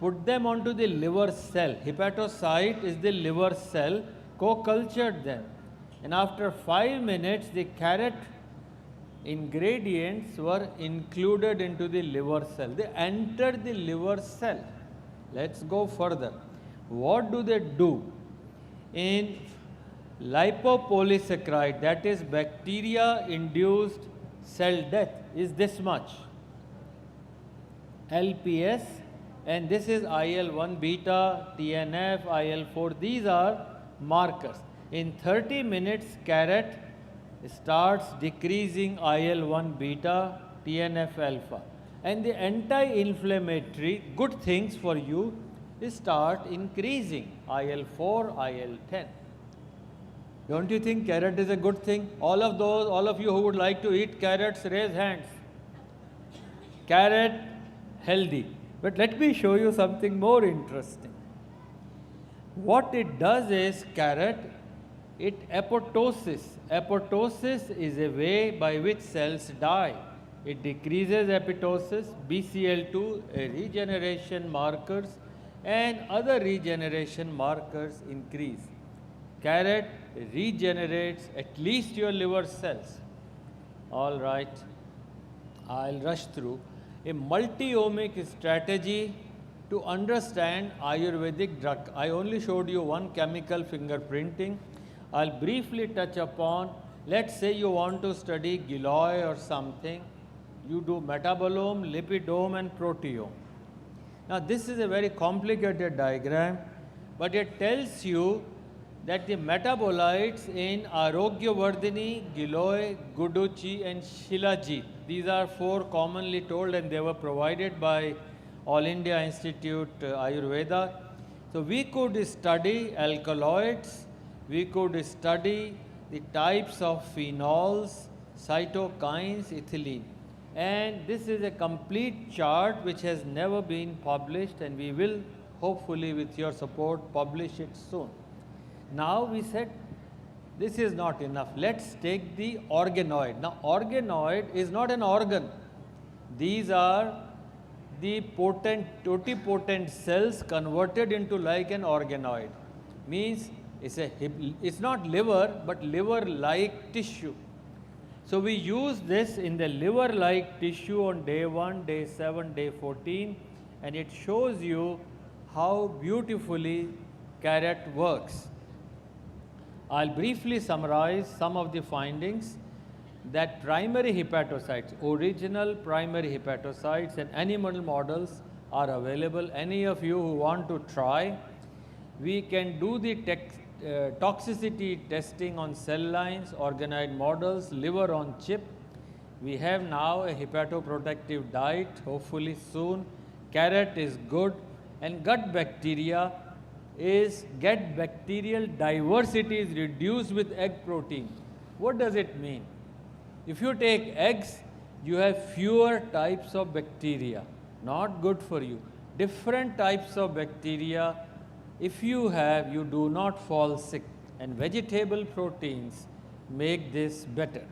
put them onto the liver cell. Hepatocyte is the liver cell, co-cultured them. And after 5 minutes, the carrot ingredients were included into the liver cell. They entered the liver cell. Let's go further. What do they do? In lipopolysaccharide, that is bacteria-induced cell death, is this much. LPS, and this is IL-1 beta, TNF, IL-4. These are markers. In 30 minutes, carrot starts decreasing IL-1 beta, TNF alpha. And the anti-inflammatory good things for you start increasing, IL-4, IL-10. Don't you think carrot is a good thing? All of you who would like to eat carrots, raise hands. Carrot, healthy. But let me show you something more interesting. What it does is, carrot, it apoptosis. Apoptosis is a way by which cells die. It decreases apoptosis, BCL2, regeneration markers, and other regeneration markers increase. Carrot regenerates at least your liver cells. All right, I'll rush through. A multi-omic strategy to understand Ayurvedic drug. I only showed you one, chemical fingerprinting. I'll briefly touch upon, let's say you want to study Giloy or something. You do metabolome, lipidome and proteome. Now this is a very complicated diagram, but it tells you that the metabolites in Arogya-Vardhini, Giloy, Guduchi and Shilajit, these are 4 commonly told, and they were provided by All India Institute Ayurveda. So we could study alkaloids, we could study the types of phenols, cytokines, ethylene. And this is a complete chart which has never been published, and we will hopefully with your support publish it soon. Now we said This is not enough. Let's take the organoid. Now, organoid is not an organ. These are the totipotent cells converted into like an organoid. Means it's not liver, but liver-like tissue. So we use this in the liver-like tissue on day 1, day 7, day 14, and it shows you how beautifully carrot works. I'll briefly summarize some of the findings that primary hepatocytes, original primary hepatocytes and animal models are available. Any of you who want to try, we can do the toxicity testing on cell lines, organoid models, liver on chip. We have now a hepatoprotective diet, hopefully soon. Carrot is good, and gut bacterial diversity is reduced with egg protein. What does it mean? If you take eggs, you have fewer types of bacteria, not good for you. Different types of bacteria, if you have, you do not fall sick, and vegetable proteins make this better.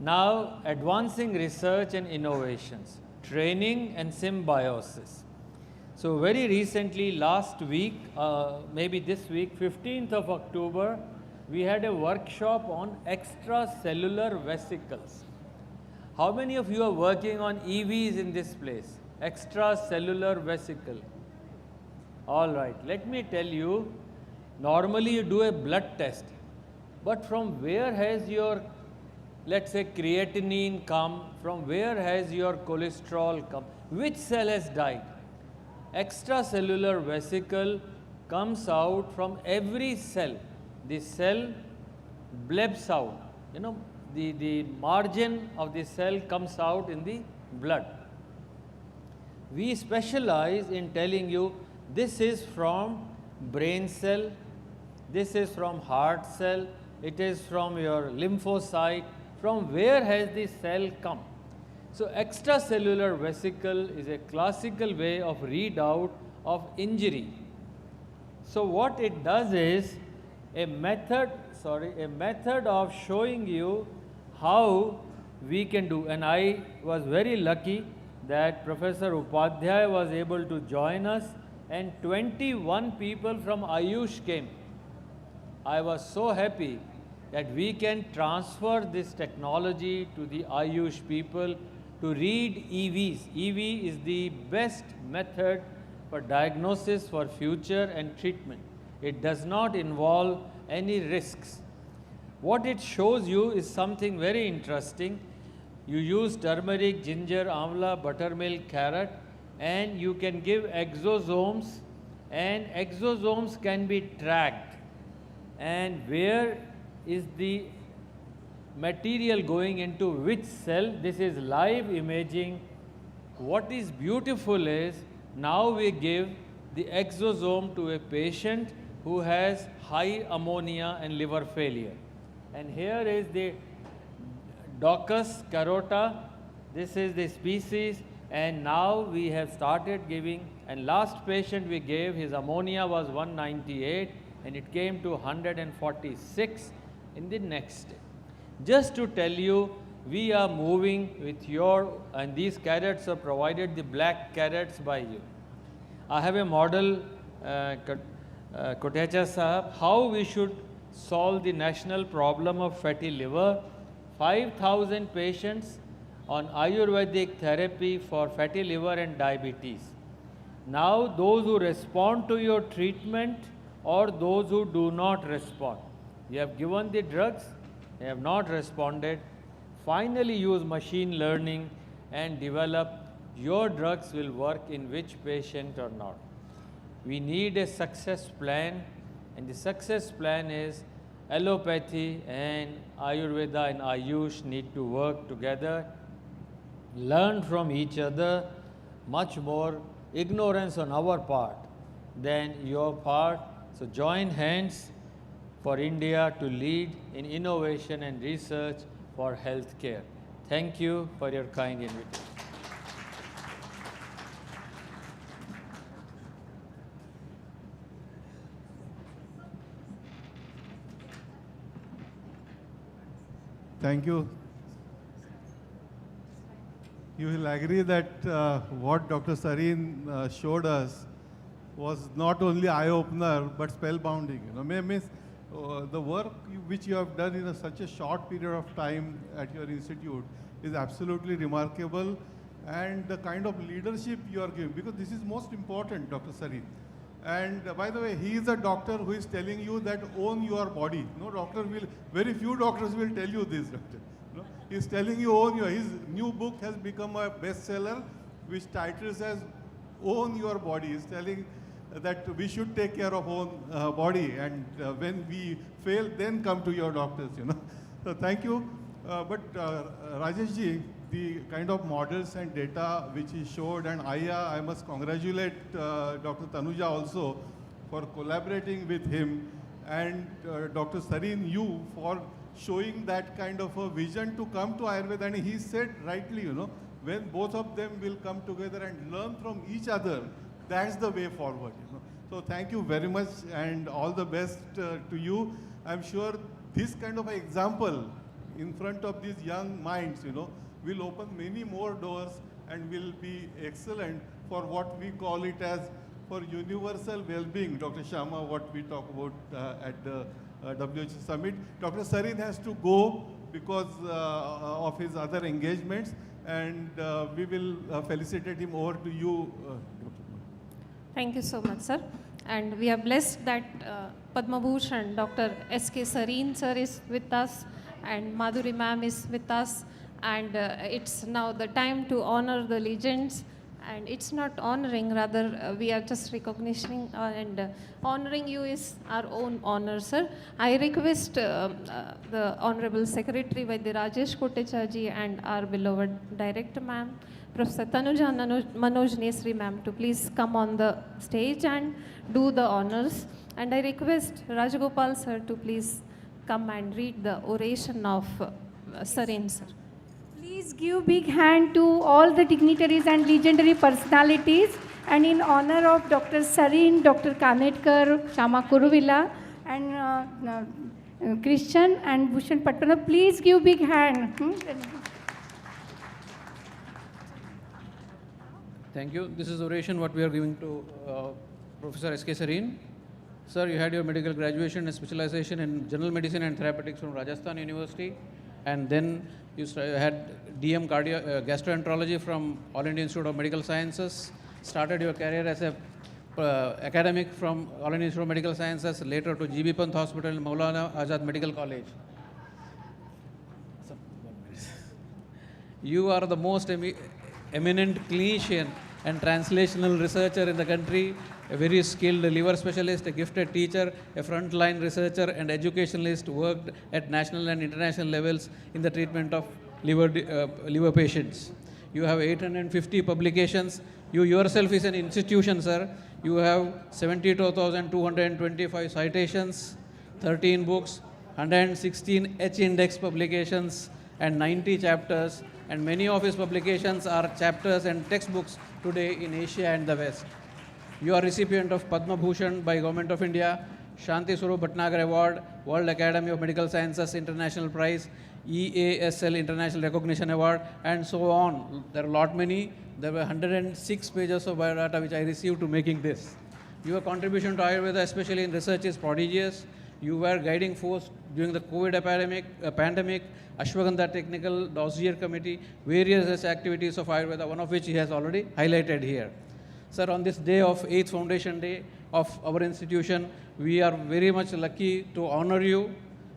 Now, advancing research and innovations, training and symbiosis. So very recently, last week, maybe this week, 15th of October, we had a workshop on extracellular vesicles. How many of you are working on EVs in this place? Extracellular vesicle. All right, let me tell you, normally you do a blood test, but from where has your, let's say, creatinine come? From where has your cholesterol come? Which cell has died? Extracellular vesicle comes out from every cell. The cell blebs out. You know, the margin of the cell comes out in the blood. We specialize in telling you this is from brain cell, this is from heart cell, it is from your lymphocyte. From where has the cell come? So extracellular vesicle is a classical way of readout of injury. So what it does is a method of showing you how we can do. And I was very lucky that Professor Upadhyay was able to join us, and 21 people from Ayush came. I was so happy that we can transfer this technology to the Ayush people to read EVs. EV is the best method for diagnosis for future and treatment. It does not involve any risks. What it shows you is something very interesting. You use turmeric, ginger, amla, buttermilk, carrot, and you can give exosomes, and exosomes can be tracked. And where is the material going into which cell? This is live imaging. What is beautiful is now we give the exosome to a patient who has high ammonia and liver failure. And here is the Docus carota. This is the species, and now we have started giving, and last patient we gave, his ammonia was 198 and it came to 146 in the next day. Just to tell you, we are moving with your, and these carrots are provided, the black carrots by you. I have a model, Kotecha Sahab, how we should solve the national problem of fatty liver. 5,000 patients on Ayurvedic therapy for fatty liver and diabetes. Now those who respond to your treatment or those who do not respond. You have given the drugs, they have not responded. Finally use machine learning and develop your drugs will work in which patient or not. We need a success plan, and the success plan is allopathy and Ayurveda and Ayush need to work together, learn from each other, much more ignorance on our part than your part. So join hands for India to lead in innovation and research for healthcare. Thank you for your kind invitation. thank you. You will agree that what Dr. Sareen showed us was not only eye-opener but spellbounding. Means the work which you have done in such a short period of time at your institute is absolutely remarkable, and the kind of leadership you are giving, because this is most important, Dr. Sareen. And by the way, he is a doctor who is telling you that own your body. No doctor will, very few doctors will tell you this, doctor. No? He is telling you own your, his new book has become a bestseller, which titles as Own Your Body. He is telling that we should take care of own body, and when we fail, then come to your doctors, So thank you. But Rajesh ji, the kind of models and data which he showed, and I must congratulate Dr. Tanuja also for collaborating with him, and Dr. Sareen, you for showing that kind of a vision to come to Ayurveda. And he said rightly, when both of them will come together and learn from each other, that's the way forward. So thank you very much, and all the best to you. I'm sure this kind of an example in front of these young minds, will open many more doors and will be excellent for what we call it as for universal well-being, Dr. Sharma, what we talk about at the WHO Summit. Dr. Sareen has to go because of his other engagements, and we will felicitate him. Over to you, Dr. Thank you so much, sir. And we are blessed that Padma Bhushan, Dr. S.K. Sareen sir is with us, and Madhuri ma'am is with us. And it's now the time to honor the legends. And it's not honoring, rather we are just recognizing and honoring you is our own honor, sir. I request the Honorable Secretary Vaidya Rajesh Kotecha ji and our beloved Director ma'am, Professor Tanuja Manoj Nesri ma'am, to please come on the stage and do the honors. And I request Rajagopal sir to please come and read the oration of Sareen sir. Please give big hand to all the dignitaries and legendary personalities, and in honor of Dr. Sareen, Dr. Kanetkar, Shama Kuruvilla, and Christian and Bhushan Patwardhan, please give big hand. Thank you. This is oration what we are giving to Professor S.K. Sareen. Sir, you had your medical graduation and specialization in general medicine and therapeutics from Rajasthan University, and then you had DM gastroenterology from All India Institute of Medical Sciences, started your career as a academic from All India Institute of Medical Sciences, later to GB Pant Hospital and Maulana Azad Medical College. You are the most eminent clinician and translational researcher in the country, a very skilled liver specialist, a gifted teacher, a frontline researcher and educationalist, worked at national and international levels in the treatment of liver patients. You have 850 publications. You yourself is an institution, sir. You have 72,225 citations, 13 books, 116 H-index publications, and 90 chapters. And many of his publications are chapters and textbooks today in Asia and the West. You are recipient of Padma Bhushan by Government of India, Shanti Swarup Bhatnagar Award, World Academy of Medical Sciences International Prize, EASL International Recognition Award, and so on. There are a lot many. There were 106 pages of biodata which I received to making this. Your contribution to Ayurveda, especially in research, is prodigious. You were guiding force during the COVID pandemic, Ashwagandha Technical Dossier Committee, various research activities of Ayurveda, one of which he has already highlighted here. Sir, on this day of 8th Foundation Day of our institution, we are very much lucky to honor you.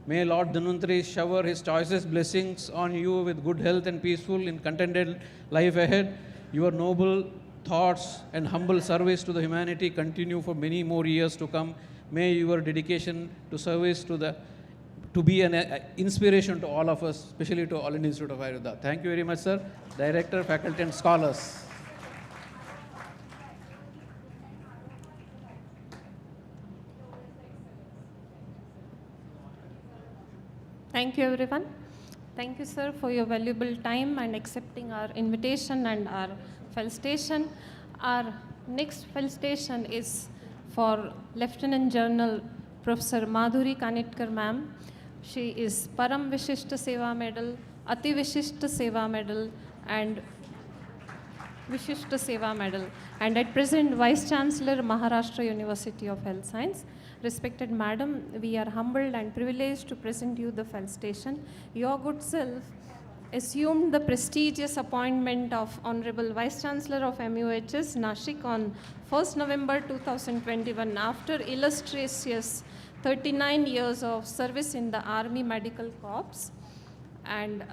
May Lord Dhanvantari shower his choicest blessings on you with good health and peaceful in contented life ahead. Your noble thoughts and humble service to the humanity continue for many more years to come. May your dedication to service to be an inspiration to all of us, especially to All India Institute of Ayurveda. Thank you very much, sir. Director, faculty, and scholars. Thank you, everyone. Thank you, sir, for your valuable time and accepting our invitation and our felicitation. Our next felicitation is for Lieutenant General Professor Madhuri Kanetkar ma'am. She is Param Vishishta Seva Medal, Ati Vishishta Seva Medal, and Vishishta Seva Medal, and at present Vice Chancellor, Maharashtra University of Health Science. Respected Madam, we are humbled and privileged to present you the felicitation. Your good self assumed the prestigious appointment of Honorable Vice Chancellor of MUHS, Nashik, on 1st November 2021 after illustrious 39 years of service in the Army Medical Corps. And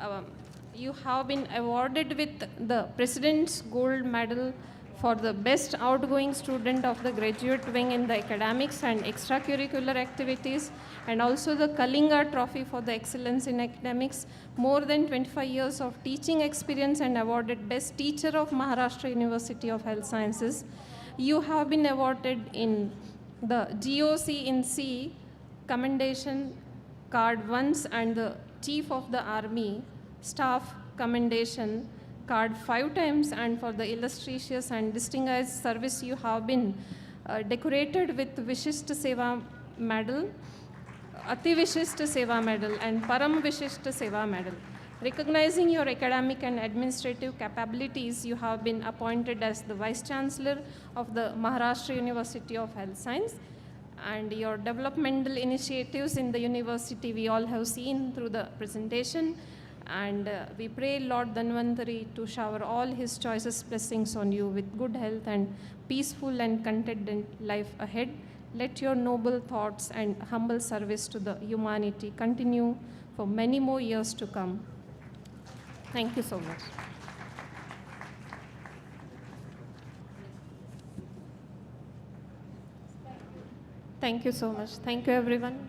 you have been awarded with the President's Gold Medal for the best outgoing student of the graduate wing in the academics and extracurricular activities, and also the Kalinga Trophy for the excellence in academics, more than 25 years of teaching experience, and awarded best teacher of Maharashtra University of Health Sciences. You have been awarded in the GOC in C commendation card once, and the Chief of the Army Staff commendation card 5 times, and for the illustrious and distinguished service you have been decorated with Vishishta Seva Medal, Ati Vishishta Seva Medal, and Param Vishishta Seva Medal. Recognizing your academic and administrative capabilities, you have been appointed as the Vice Chancellor of the Maharashtra University of Health Science, and your developmental initiatives in the university we all have seen through the presentation. And we pray Lord Dhanvantari to shower all his choicest blessings on you with good health and peaceful and contented life ahead. Let your noble thoughts and humble service to the humanity continue for many more years to come. Thank you so much. Thank you so much. Thank you, everyone,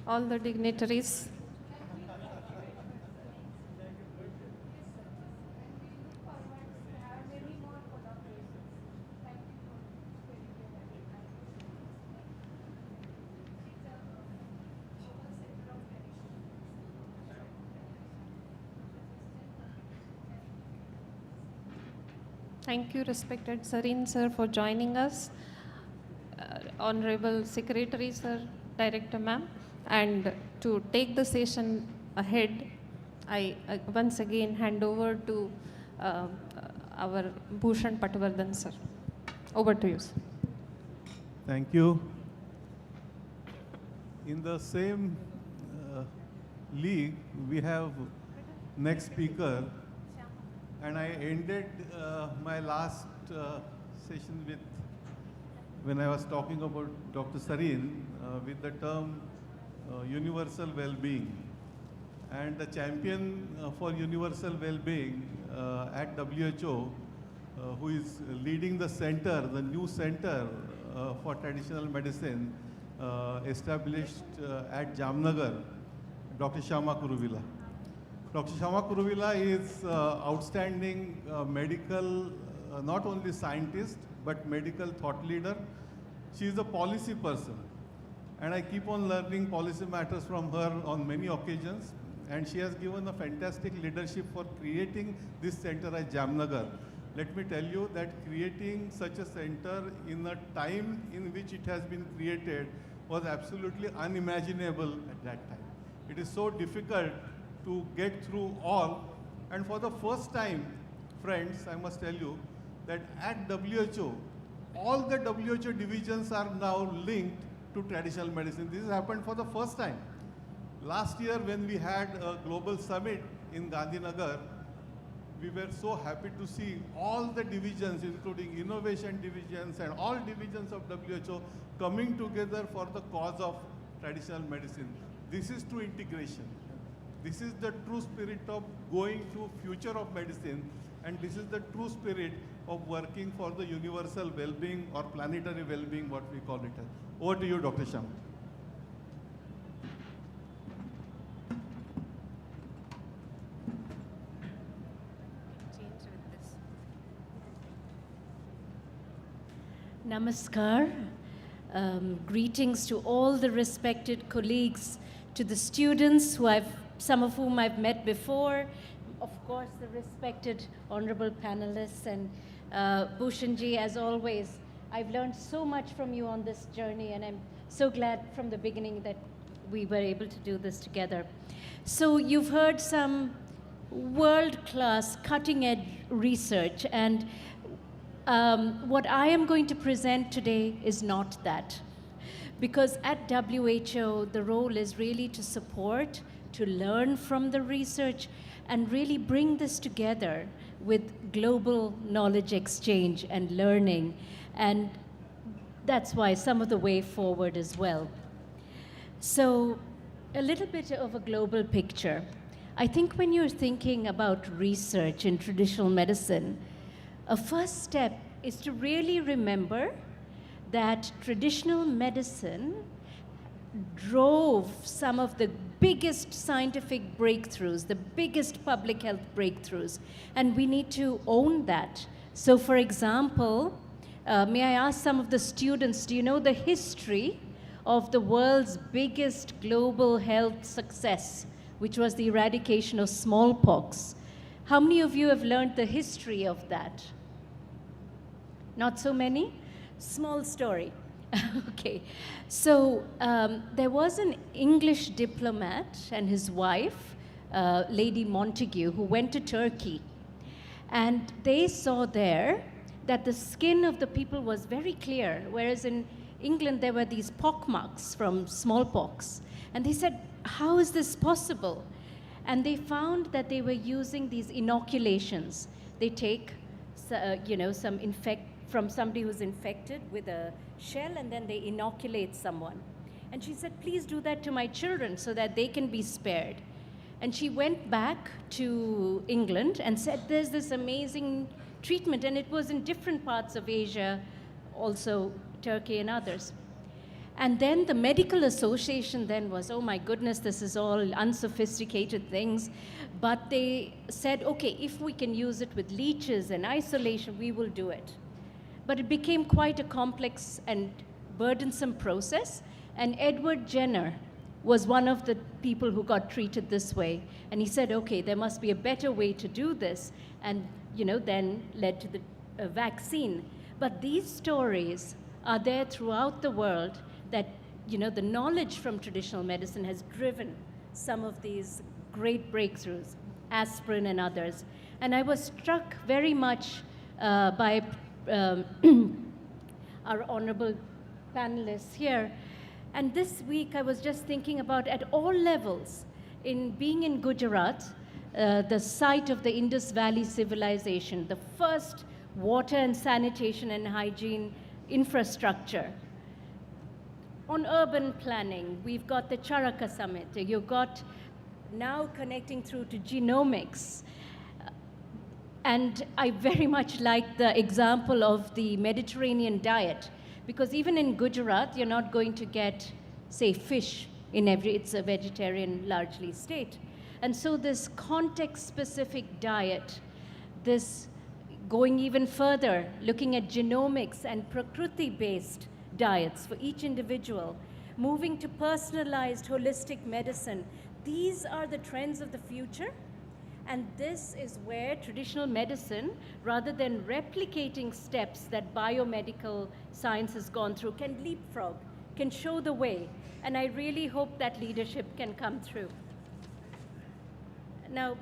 all the dignitaries. Thank you, respected Sareen sir, for joining us. Honorable Secretary sir, Director ma'am, and to take the session ahead, I once again hand over to our Bhushan Patwardhan sir. Over to you, sir. Thank you. In the same league, we have next speaker, and I ended my last session with, when I was talking about Dr. Sareen, with the term universal well-being. And the champion for universal well-being at WHO, who is leading the center, the new center for traditional medicine established at Jamnagar, Dr. Shama Kuruvilla. Dr. Shama Kuruvilla is outstanding medical, not only scientist, but medical thought leader. She is a policy person, and I keep on learning policy matters from her on many occasions, and she has given a fantastic leadership for creating this center at Jamnagar. Let me tell you that creating such a center in a time in which it has been created was absolutely unimaginable at that time. It is so difficult to get through all, and for the first time, friends, I must tell you that at WHO, all the WHO divisions are now linked to traditional medicine. This has happened for the first time. Last year when we had a global summit in Gandhinagar, we were so happy to see all the divisions, including innovation divisions and all divisions of WHO, coming together for the cause of traditional medicine. This is true integration. This is the true spirit of going to future of medicine, and this is the true spirit of working for the universal well-being or planetary well-being, what we call it. Over to you, Dr. Sham. Namaskar. Greetings to all the respected colleagues, to the students some of whom I've met before, of course the respected honorable panelists, and Bhushanji, as always, I've learned so much from you on this journey, and I'm so glad from the beginning that we were able to do this together. So you've heard some world-class, cutting-edge research, and what I am going to present today is not that. Because at WHO, the role is really to support, to learn from the research, and really bring this together with global knowledge exchange and learning. And that's why some of the way forward as well. So a little bit of a global picture. I think when you're thinking about research in traditional medicine, a first step is to really remember that traditional medicine drove some of the biggest scientific breakthroughs, the biggest public health breakthroughs, and we need to own that. So for example, may I ask some of the students, do you know the history of the world's biggest global health success, which was the eradication of smallpox? How many of you have learned the history of that? Not so many? Small story. Okay. So there was an English diplomat and his wife, Lady Montagu, who went to Turkey. And they saw there that the skin of the people was very clear, whereas in England there were these pockmarks from smallpox. And they said, how is this possible? And they found that they were using these inoculations. They take, some from somebody who's infected with a shell, and then they inoculate someone. And she said, please do that to my children so that they can be spared. And she went back to England and said, there's this amazing treatment, and it was in different parts of Asia, also Turkey and others. And then the medical association then was, oh my goodness, this is all unsophisticated things. But they said, okay, if we can use it with leeches and isolation, we will do it. But it became quite a complex and burdensome process. And Edward Jenner was one of the people who got treated this way. And he said, okay, there must be a better way to do this. And, then led to the vaccine. But these stories are there throughout the world that, the knowledge from traditional medicine has driven some of these great breakthroughs, aspirin and others. And I was struck very much by our honorable panelists here. And this week I was just thinking about, at all levels, in being in Gujarat, the site of the Indus Valley civilization, the first water and sanitation and hygiene infrastructure. On urban planning, we've got the Charaka Summit. You've got now connecting through to genomics. And I very much like the example of the Mediterranean diet, because even in Gujarat, you're not going to get, say, fish in it's a vegetarian largely state. And so this context-specific diet, this going even further, looking at genomics and Prakriti-based diets for each individual, moving to personalized holistic medicine, these are the trends of the future. And this is where traditional medicine, rather than replicating steps that biomedical science has gone through, can leapfrog, can show the way. And I really hope that leadership can come through. Now,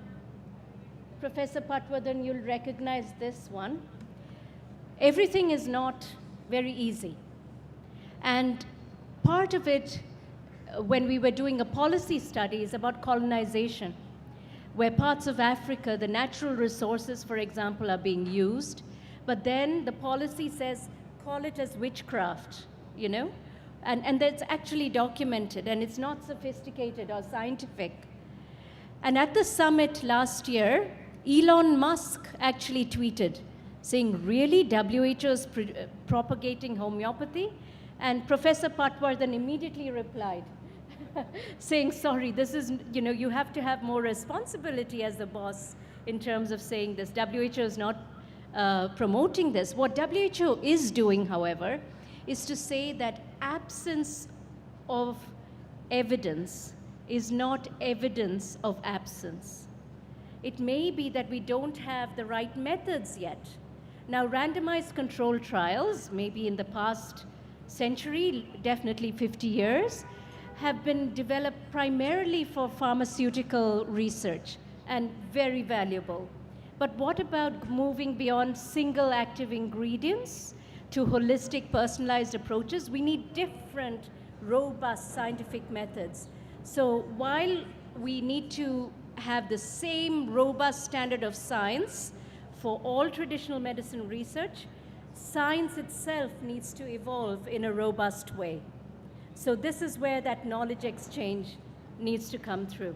Professor Patwardhan, you'll recognize this one. Everything is not very easy. And part of it, when we were doing a policy study, is about colonization, where parts of Africa, the natural resources, for example, are being used, but then the policy says, call it as witchcraft, and that's actually documented, and it's not sophisticated or scientific. And at the summit last year, Elon Musk actually tweeted, saying, really, WHO is propagating homeopathy? And Professor Patwardhan immediately replied, saying, sorry, this is, you have to have more responsibility as the boss in terms of saying this. WHO is not promoting this. What WHO is doing, however, is to say that absence of evidence is not evidence of absence. It may be that we don't have the right methods yet. Now, randomized controlled trials, maybe in the past century, definitely 50 years, have been developed primarily for pharmaceutical research and very valuable. But what about moving beyond single active ingredients to holistic personalized approaches? We need different, robust scientific methods. So while we need to have the same robust standard of science for all traditional medicine research, science itself needs to evolve in a robust way. So this is where that knowledge exchange needs to come through.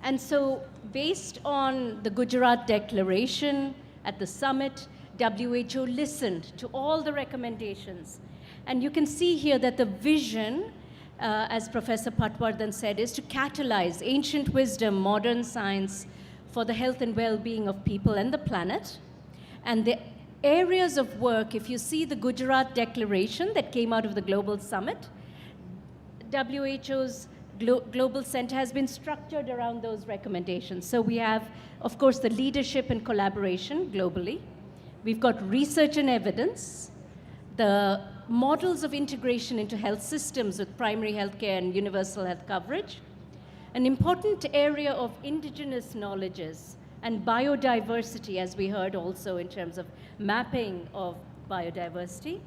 And so based on the Gujarat Declaration at the summit, WHO listened to all the recommendations. And you can see here that the vision, as Professor Patwardhan said, is to catalyze ancient wisdom, modern science for the health and well-being of people and the planet. And the areas of work, if you see the Gujarat Declaration that came out of the Global Summit, WHO's Global Center has been structured around those recommendations. So we have, of course, the leadership and collaboration globally. We've got research and evidence, the models of integration into health systems with primary health care and universal health coverage, an important area of indigenous knowledges and biodiversity, as we heard also in terms of mapping of biodiversity.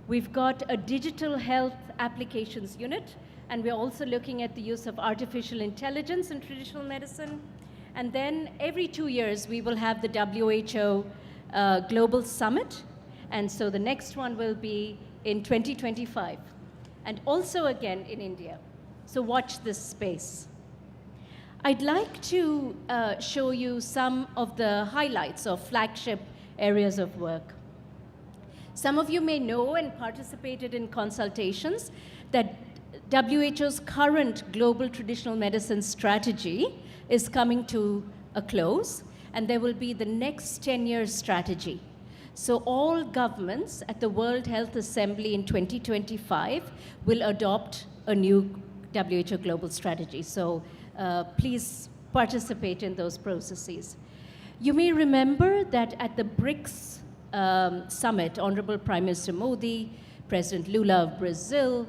We've got a digital health applications unit, and we're also looking at the use of artificial intelligence in traditional medicine. And then every 2 years, we will have the WHO Global Summit. And so the next one will be in 2025, and also again in India. So watch this space. I'd like to show you some of the highlights of flagship areas of work. Some of you may know and participated in consultations that WHO's current global traditional medicine strategy is coming to a close, and there will be the next 10-year strategy. So all governments at the World Health Assembly in 2025 will adopt a new WHO global strategy. So please participate in those processes. You may remember that at the BRICS summit, Honorable Prime Minister Modi, President Lula of Brazil,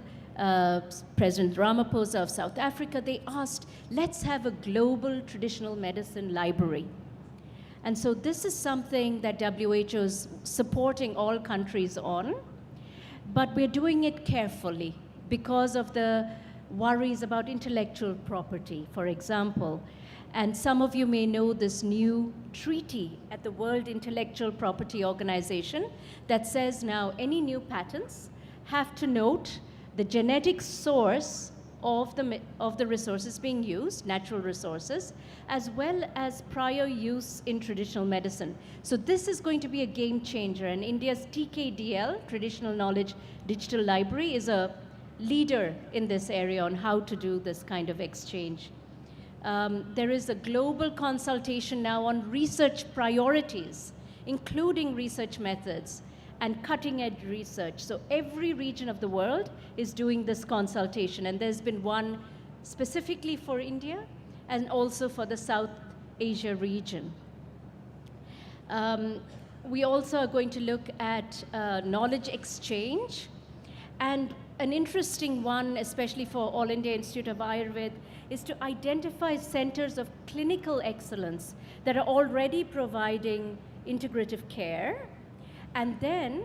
President Ramaphosa of South Africa, they asked, let's have a global traditional medicine library. And so this is something that WHO is supporting all countries on, but we're doing it carefully because of the worries about intellectual property, for example. And some of you may know this new treaty at the World Intellectual Property Organization that says now any new patents have to note the genetic source of the resources being used, natural resources, as well as prior use in traditional medicine. So this is going to be a game changer, and India's TKDL, Traditional Knowledge Digital Library, is a leader in this area on how to do this kind of exchange. There is a global consultation now on research priorities, including research methods and cutting-edge research. So every region of the world is doing this consultation, and there's been one specifically for India and also for the South Asia region. We also are going to look at knowledge exchange, and an interesting one, especially for All India Institute of Ayurveda, is to identify centers of clinical excellence that are already providing integrative care, and then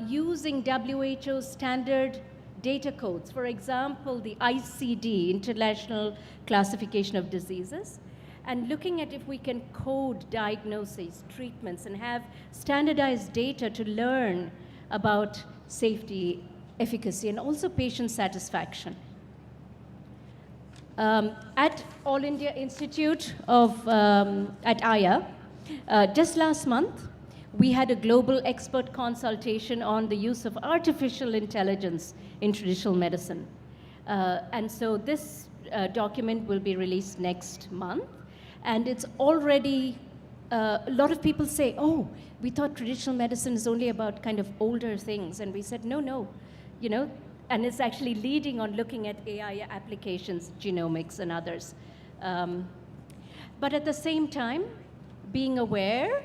using WHO standard data codes. For example, the ICD, International Classification of Diseases, and looking at if we can code diagnoses, treatments, and have standardized data to learn about safety, efficacy, and also patient satisfaction. At All India Institute of, at AYA, just last month, we had a global expert consultation on the use of artificial intelligence in traditional medicine. And so this document will be released next month. And it's already, a lot of people say, oh, we thought traditional medicine is only about kind of older things. And we said, no, you know, and it's actually leading on looking at AI applications, genomics and others. But at the same time, being aware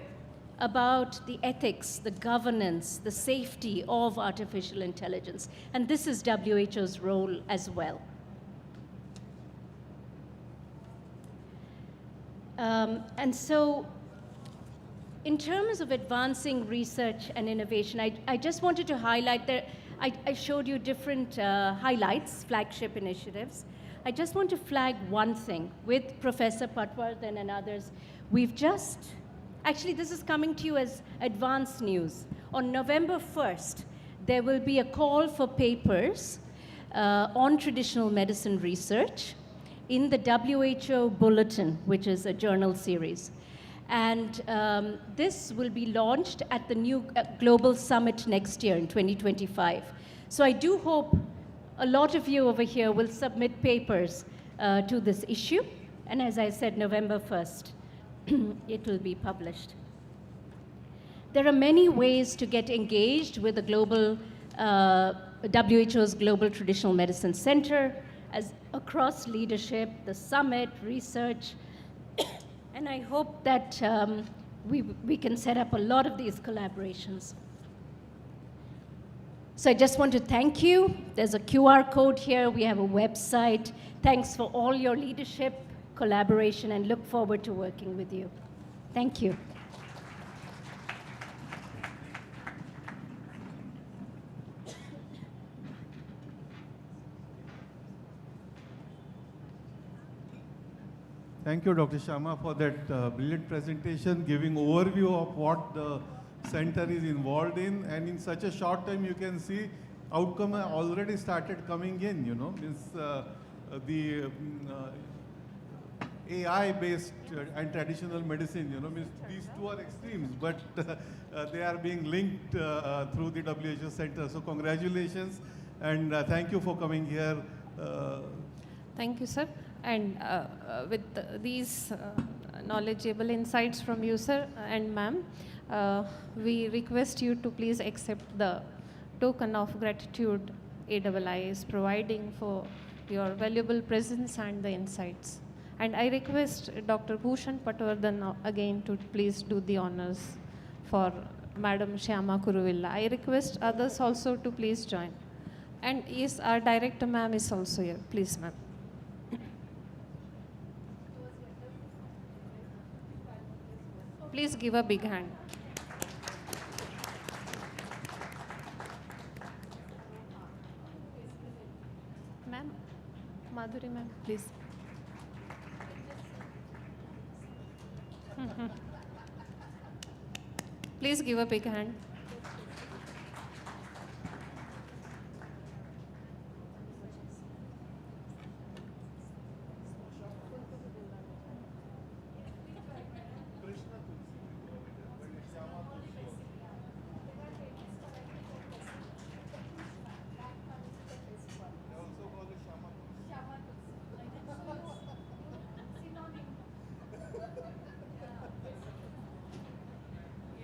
about the ethics, the governance, the safety of artificial intelligence. And this is WHO's role as well. And so, in terms of advancing research and innovation, I just wanted to highlight that I showed you different highlights, flagship initiatives. I just want to flag one thing with Professor Patwardhan and others. We've just, actually this is coming to you as advance news. On November 1st, there will be a call for papers on traditional medicine research in the WHO Bulletin, which is a journal series. And this will be launched at the new Global Summit next year in 2025. So I do hope a lot of you over here will submit papers to this issue. And as I said, November 1st, it will be published. There are many ways to get engaged with the global, WHO's Global Traditional Medicine Center, as across leadership, the summit, research, and I hope that we can set up a lot of these collaborations. So I just want to thank you. There's a QR code here. We have a website. Thanks for all your leadership, collaboration, and look forward to working with you. Thank you. Thank you, Dr. Sharma, for that brilliant presentation, giving overview of what the center is involved in. And in such a short time, you can see outcome already started coming in, you know. Means the AI-based and traditional medicine, you know, means these two are extremes, but they are being linked through the WHO center. So congratulations, and thank you for coming here. Thank you, sir. And with these knowledgeable insights from you, sir, and ma'am, we request you to please accept the token of gratitude AII is providing for your valuable presence and the insights. And I request Dr. Bhushan Patwardhan again to please do the honors for Madam Shyama Kuruvilla. I request others also to please join. And yes, our director ma'am is also here. Please, ma'am. Please give a big hand. Ma'am, Madhuri ma'am, please. Please give a big hand.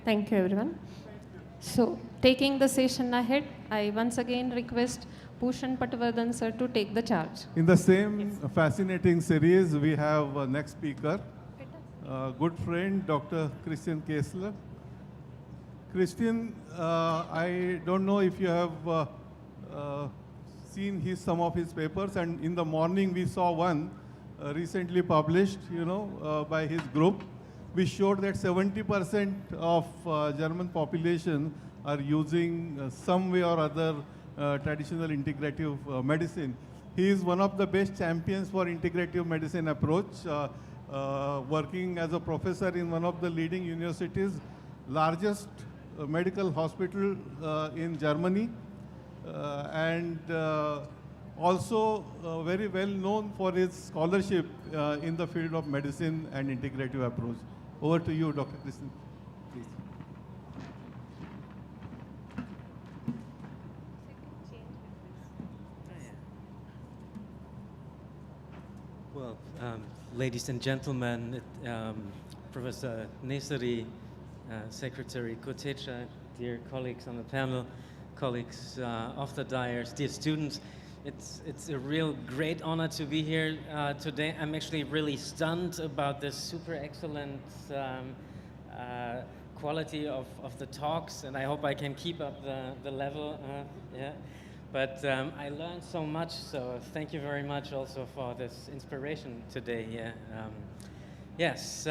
Thank you, everyone. So, taking the session ahead, I once again request Bhushan Patwardhan sir to take the charge. In the same fascinating series, we have next speaker, good friend, Dr. Christian Kessler. Christian, I don't know if you have seen some of his papers, and in the morning we saw one recently published, you know, by his group. We showed that 70% of German population are using some way or other traditional integrative medicine. He is one of the best champions for integrative medicine approach, working as a professor in one of the leading universities, largest medical hospital in Germany, and also very well known for his scholarship in the field of medicine and integrative approach. Over to you, Dr. Krishnan, please. Well, ladies and gentlemen, Professor Nesari, Secretary Kotecha, dear colleagues on the panel, colleagues of the dais, dear students, it's a real great honor to be here today. I'm actually really stunned about this super excellent quality of the talks, and I hope I can keep up the level. Yeah. But I learned so much, so thank you very much also for this inspiration today. Yeah. Yes.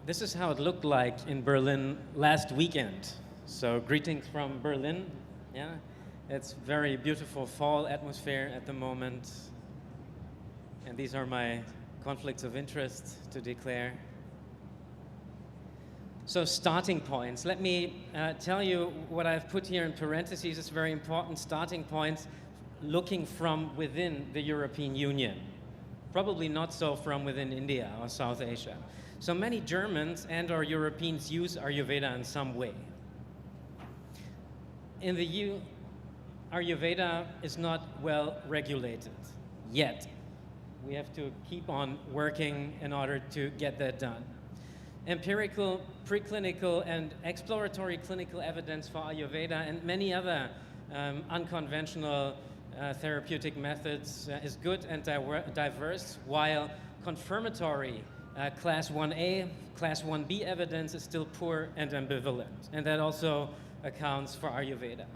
This is how it looked like in Berlin last weekend. So greetings from Berlin. Yeah. It's very beautiful fall atmosphere at the moment. And these are my conflicts of interest to declare. So starting points. Let me tell you what I've put here in parentheses. It's very important. Starting points looking from within the European Union. Probably not so from within India or South Asia. So many Germans and or Europeans use Ayurveda in some way. In the EU, Ayurveda is not well regulated yet. We have to keep on working in order to get that done. Empirical, preclinical, and exploratory clinical evidence for Ayurveda and many other unconventional therapeutic methods is good and diverse, while confirmatory Class 1A, Class 1B evidence is still poor and ambivalent. And that also accounts for Ayurveda.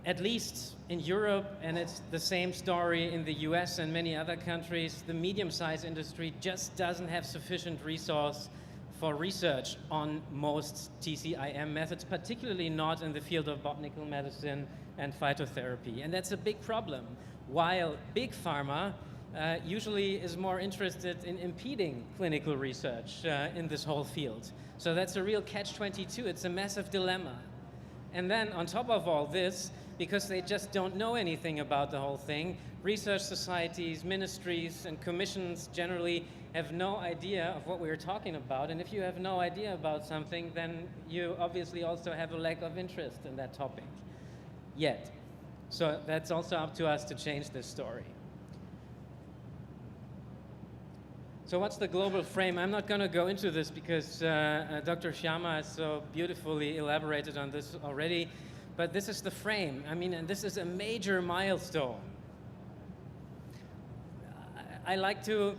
At least in Europe, and it's the same story in the US and many other countries, the medium-sized industry just doesn't have sufficient resource for research on most TCIM methods, particularly not in the field of botanical medicine and phytotherapy. And that's a big problem. While big pharma usually is more interested in impeding clinical research in this whole field. So that's a real catch-22. It's a massive dilemma. And then on top of all this, because they just don't know anything about the whole thing, research societies, ministries, and commissions generally have no idea of what we're talking about. And if you have no idea about something, then you obviously also have a lack of interest in that topic yet. So that's also up to us to change this story. So what's the global frame? I'm not going to go into this because Dr. Shyama has so beautifully elaborated on this already. But this is the frame. I mean, and this is a major milestone. I like to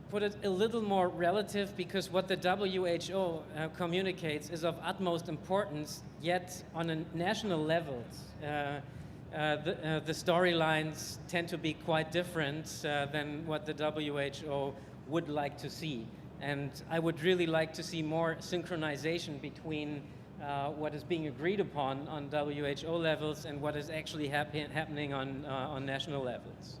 put it a little more relative because what the WHO communicates is of utmost importance, yet on a national level, the storylines tend to be quite different than what the WHO would like to see. And I would really like to see more synchronization between what is being agreed upon on WHO levels and what is actually happening on national levels.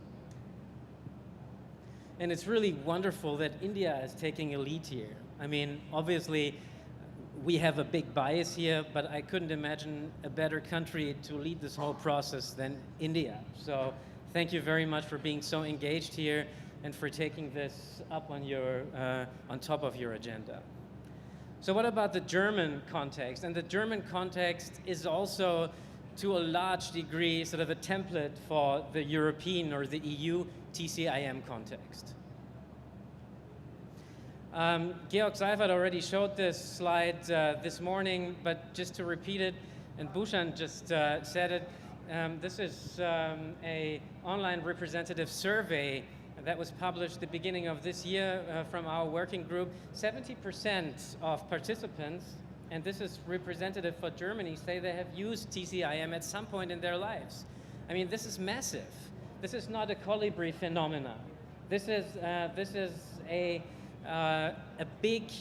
And it's really wonderful that India is taking a lead here. I mean, obviously, we have a big bias here, but I couldn't imagine a better country to lead this whole process than India. So thank you very much for being so engaged here and for taking this up on your, on top of your agenda. So what about the German context? And the German context is also, to a large degree, sort of a template for the European or the EU TCIM context. Georg Seifert already showed this slide this morning, but just to repeat it, and Bhushan just said it, this is an online representative survey that was published at the beginning of this year from our working group. 70% of participants, and this is representative for Germany, say they have used TCIM at some point in their lives. I mean, this is massive. This is not a colibri phenomenon. This is a big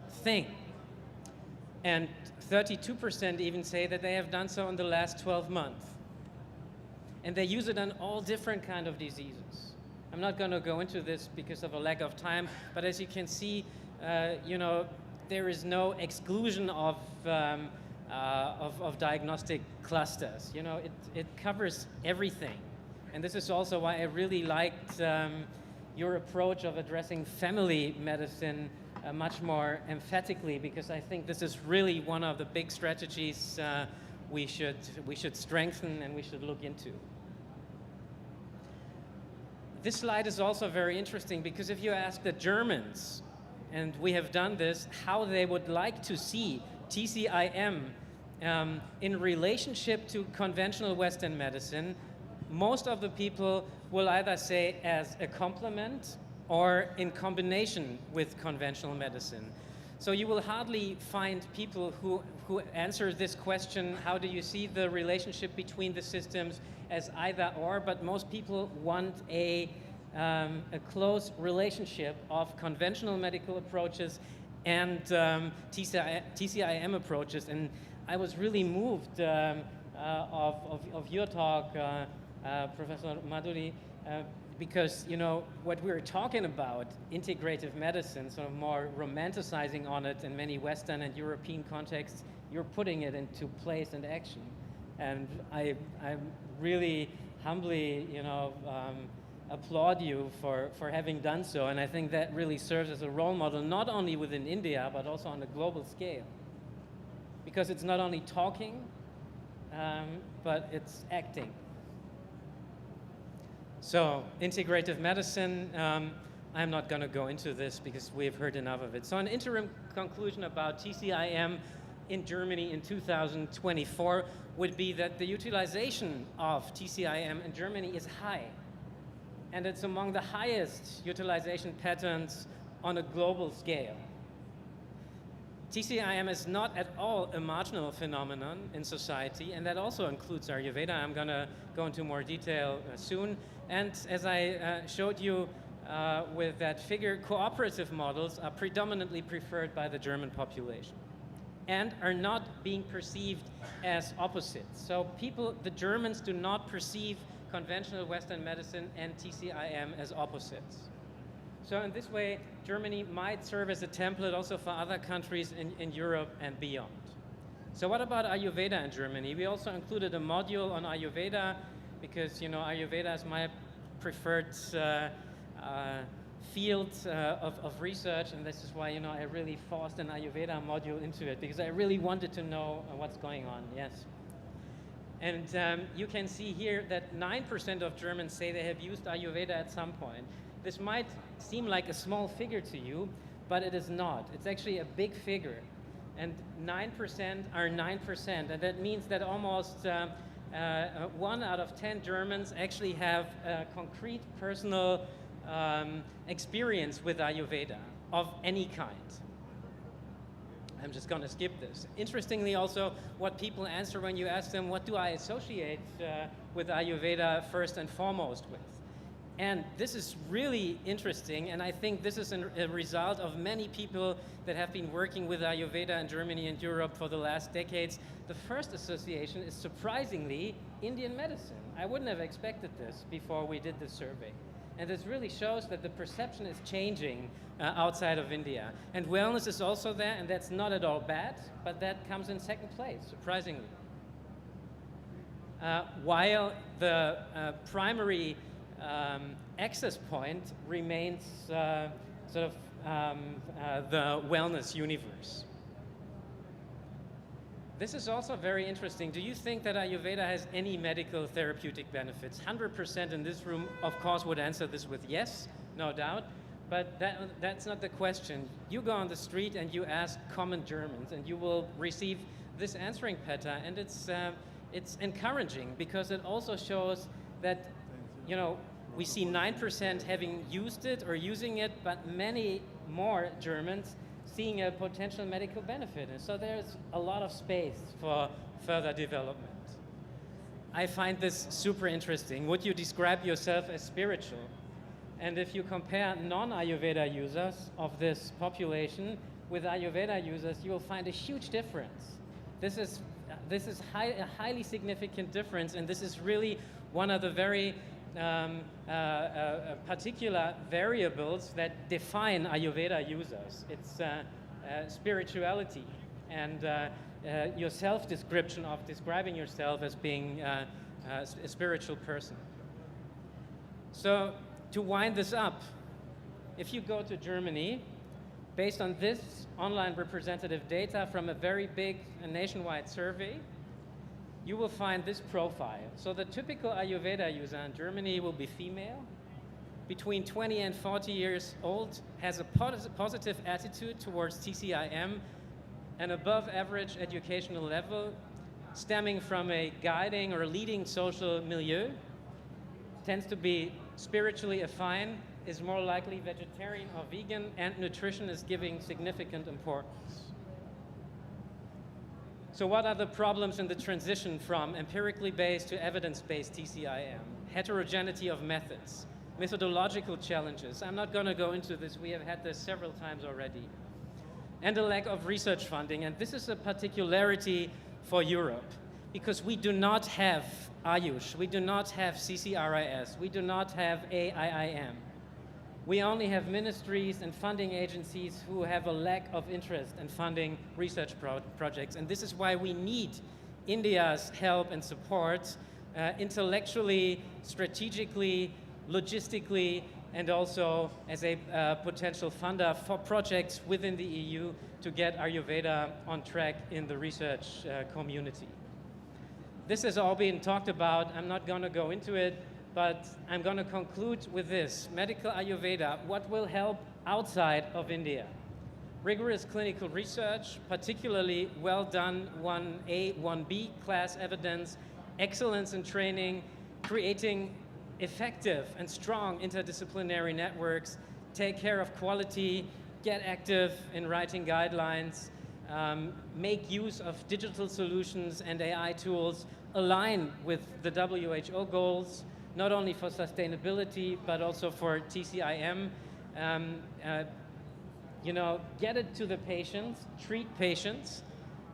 thing. And 32% even say that they have done so in the last 12 months. And they use it on all different kinds of diseases. I'm not going to go into this because of a lack of time, but as you can see, you know, there is no exclusion of diagnostic clusters. You know, it covers everything. And this is also why I really liked your approach of addressing family medicine much more emphatically, because I think this is really one of the big strategies we should strengthen and we should look into. This slide is also very interesting because if you ask the Germans, and we have done this, how they would like to see TCIM in relationship to conventional Western medicine, most of the people will either say as a complement or in combination with conventional medicine. So you will hardly find people who answer this question, how do you see the relationship between the systems, as either or, but most people want a close relationship of conventional medical approaches and TCIM approaches. And I was really moved of your talk, Professor Madhuri, because, you know, what we're talking about, integrative medicine, sort of more romanticizing on it in many Western and European contexts, you're putting it into place and action. And I really humbly, you know, applaud you for having done so. And I think that really serves as a role model, not only within India, but also on a global scale. Because it's not only talking, but it's acting. So, integrative medicine, I'm not going to go into this because we've heard enough of it. So an interim conclusion about TCIM in Germany in 2024 would be that the utilization of TCIM in Germany is high. And it's among the highest utilization patterns on a global scale. TCIM is not at all a marginal phenomenon in society, and that also includes Ayurveda. I'm going to go into more detail soon. And as I showed you with that figure, cooperative models are predominantly preferred by the German population and are not being perceived as opposites. So the Germans do not perceive conventional Western medicine and TCIM as opposites. So in this way, Germany might serve as a template also for other countries in Europe and beyond. So what about Ayurveda in Germany? We also included a module on Ayurveda because, you know, Ayurveda is my preferred field of research, and this is why, you know, I really forced an Ayurveda module into it because I really wanted to know what's going on, yes. And you can see here that 9% of Germans say they have used Ayurveda at some point. This might seem like a small figure to you, but it is not. It's actually a big figure. And 9% are 9%. And that means that almost 1 out of 10 Germans actually have a concrete personal experience with Ayurveda of any kind. I'm just going to skip this. Interestingly also, what people answer when you ask them, what do I associate with Ayurveda first and foremost with? And this is really interesting, and I think this is a result of many people that have been working with Ayurveda in Germany and Europe for the last decades. The first association is surprisingly Indian medicine. I wouldn't have expected this before we did this survey. And this really shows that the perception is changing outside of India. And wellness is also there, and that's not at all bad, but that comes in second place, surprisingly. While the primary access point remains sort of the wellness universe. This is also very interesting. Do you think that Ayurveda has any medical therapeutic benefits? 100% in this room, of course, would answer this with yes, no doubt. But that's not the question. You go on the street and you ask common Germans, and you will receive this answering pattern. And it's encouraging because it also shows that, you know, we see 9% having used it or using it, but many more Germans seeing a potential medical benefit. And so there's a lot of space for further development. I find this super interesting. Would you describe yourself as spiritual? And if you compare non-Ayurveda users of this population with Ayurveda users, you will find a huge difference. This is a highly significant difference, and this is really one of the very particular variables that define Ayurveda users. It's spirituality and your self-description of describing yourself as being a spiritual person. So to wind this up, if you go to Germany, based on this online representative data from a very big nationwide survey, you will find this profile. So the typical Ayurveda user in Germany will be female, between 20 and 40 years old, has a positive attitude towards TCIM, an above average educational level, stemming from a guiding or leading social milieu, tends to be spiritually affine, is more likely vegetarian or vegan, and nutrition is giving significant importance. So what are the problems in the transition from empirically based to evidence-based TCIM? Heterogeneity of methods, methodological challenges. I'm not going to go into this. We have had this several times already. And a lack of research funding. And this is a particularity for Europe, because we do not have Ayush, we do not have CCRIS, we do not have AIIM. We only have ministries and funding agencies who have a lack of interest in funding research projects. And this is why we need India's help and support intellectually, strategically, logistically, and also as a potential funder for projects within the EU to get Ayurveda on track in the research community. This has all been talked about. I'm not going to go into it, but I'm going to conclude with this. Medical Ayurveda, what will help outside of India? Rigorous clinical research, particularly well done 1A, 1B class evidence, excellence in training, creating effective and strong interdisciplinary networks, take care of quality, get active in writing guidelines, make use of digital solutions and AI tools, align with the WHO goals, not only for sustainability, but also for TCIM. Get it to the patients, treat patients,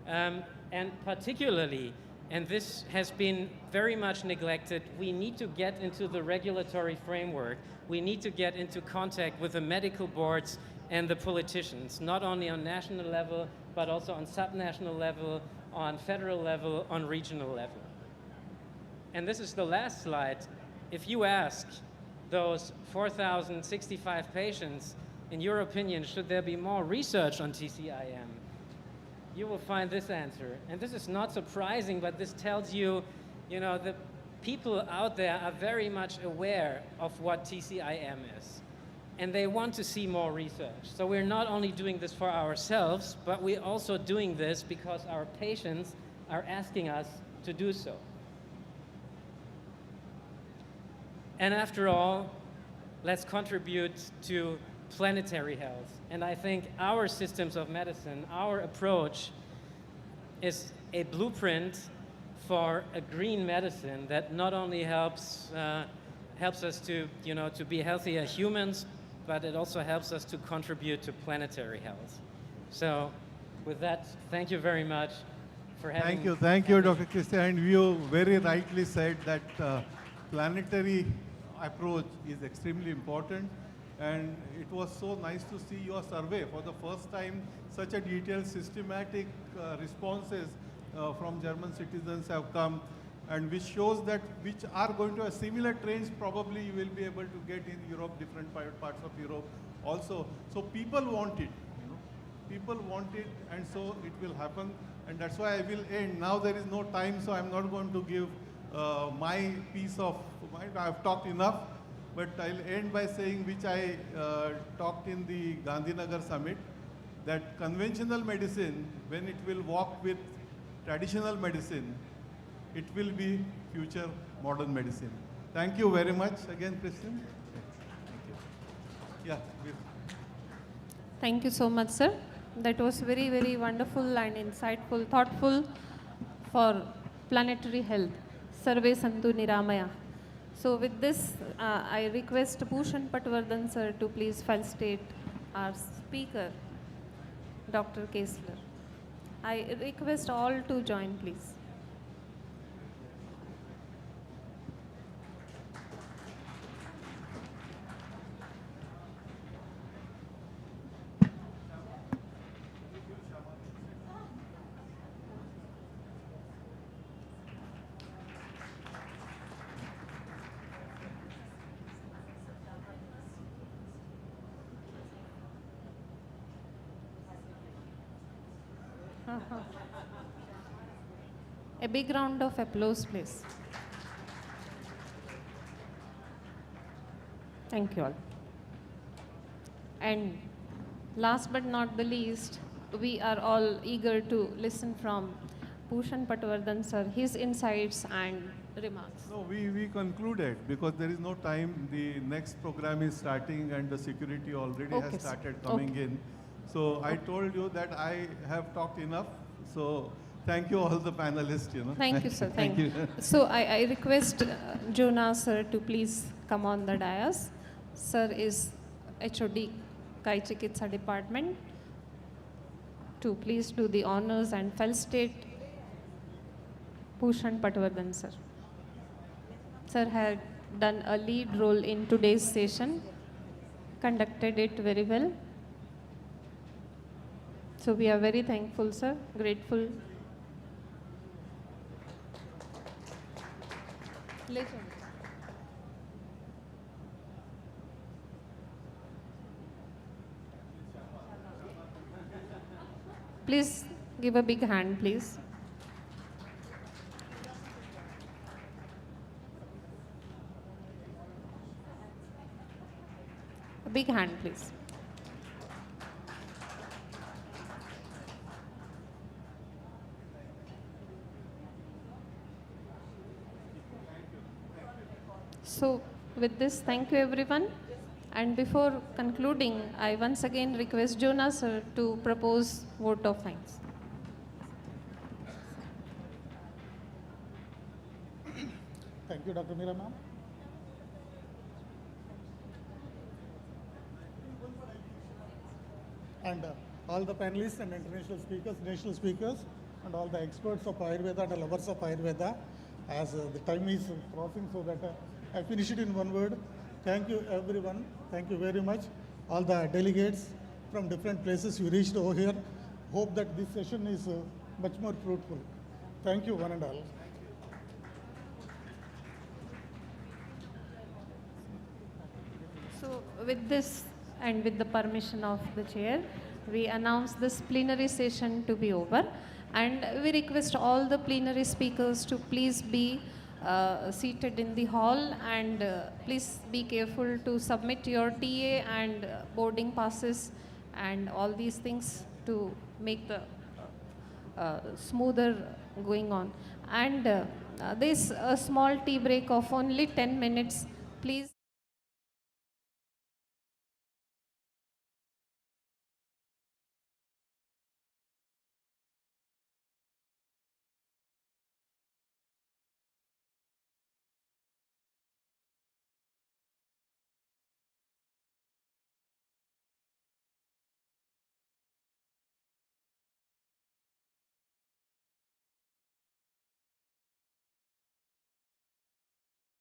and particularly, and this has been very much neglected, we need to get into the regulatory framework. We need to get into contact with the medical boards and the politicians, not only on national level, but also on subnational level, on federal level, on regional level. And this is the last slide. If you ask those 4,065 patients, in your opinion, should there be more research on TCIM? You will find this answer. And this is not surprising, but this tells you, the people out there are very much aware of what TCIM is. And they want to see more research. So we're not only doing this for ourselves, but we're also doing this because our patients are asking us to do so. And after all, let's contribute to planetary health. And I think our systems of medicine, our approach is a blueprint for a green medicine that not only helps us to be healthier humans, but it also helps us to contribute to planetary health. So with that, thank you very much for having me. Thank you, Dr. Christian. And you very rightly said that planetary approach is extremely important. And it was so nice to see your survey. For the first time, such a detailed, systematic responses from German citizens have come, and which shows that which are going to have similar trends probably you will be able to get in Europe, different parts of Europe also. So people want it, people want it, and so it will happen. And that's why I will end. Now there is no time, so I'm not going to give my piece of mind. I've talked enough. But I'll end by saying, which I talked in the Gandhinagar summit, that conventional medicine, when it will walk with traditional medicine, it will be future modern medicine. Thank you very much again, Christian. Thank you. Yeah. Thank you so much, sir. That was very, very wonderful and insightful, thoughtful for planetary health. Sarve Santu Niramaya. So with this, I request Bhushan Patwardhan sir to please felicitate our speaker, Dr. Kessler. I request all to join, please. A big round of applause, please. Thank you all. And last but not the least, we are all eager to listen from Bhushan Patwardhan sir, his insights and remarks? No, we concluded because there is no time. The next program is starting and the security already Okay, has sir. started coming Okay. in. So I told you that I have talked enough. So thank you all the panelists, you know. Thank you, sir. Thank you. So I request Jonah sir to please come on the dais. Sir is HOD Kai Chikitsa department to please do the honors and felicitate Bhushan Patwardhan sir. Sir had done a lead role in today's session, conducted it very well. So we are very thankful, sir, grateful. Later. Please give a big hand, please. A big hand, please. So with this, thank you everyone. And before concluding, I once again request Jonah sir to propose vote of thanks. Thank you, Dr. Meera ma'am. And all the panelists and international speakers, national speakers, and all the experts of Ayurveda and the lovers of Ayurveda, as the time is crossing, so that I finish it in one word. Thank you, everyone. Thank you very much. All the delegates from different places you reached over here. Hope that this session is much more fruitful. Thank you, one and all. So with this and with the permission of the chair, we announce this plenary session to be over, and we request all the plenary speakers to please be seated in the hall, and please be careful to submit your TA and boarding passes and all these things to make the smoother going on. And there's a small tea break of only 10 minutes, please.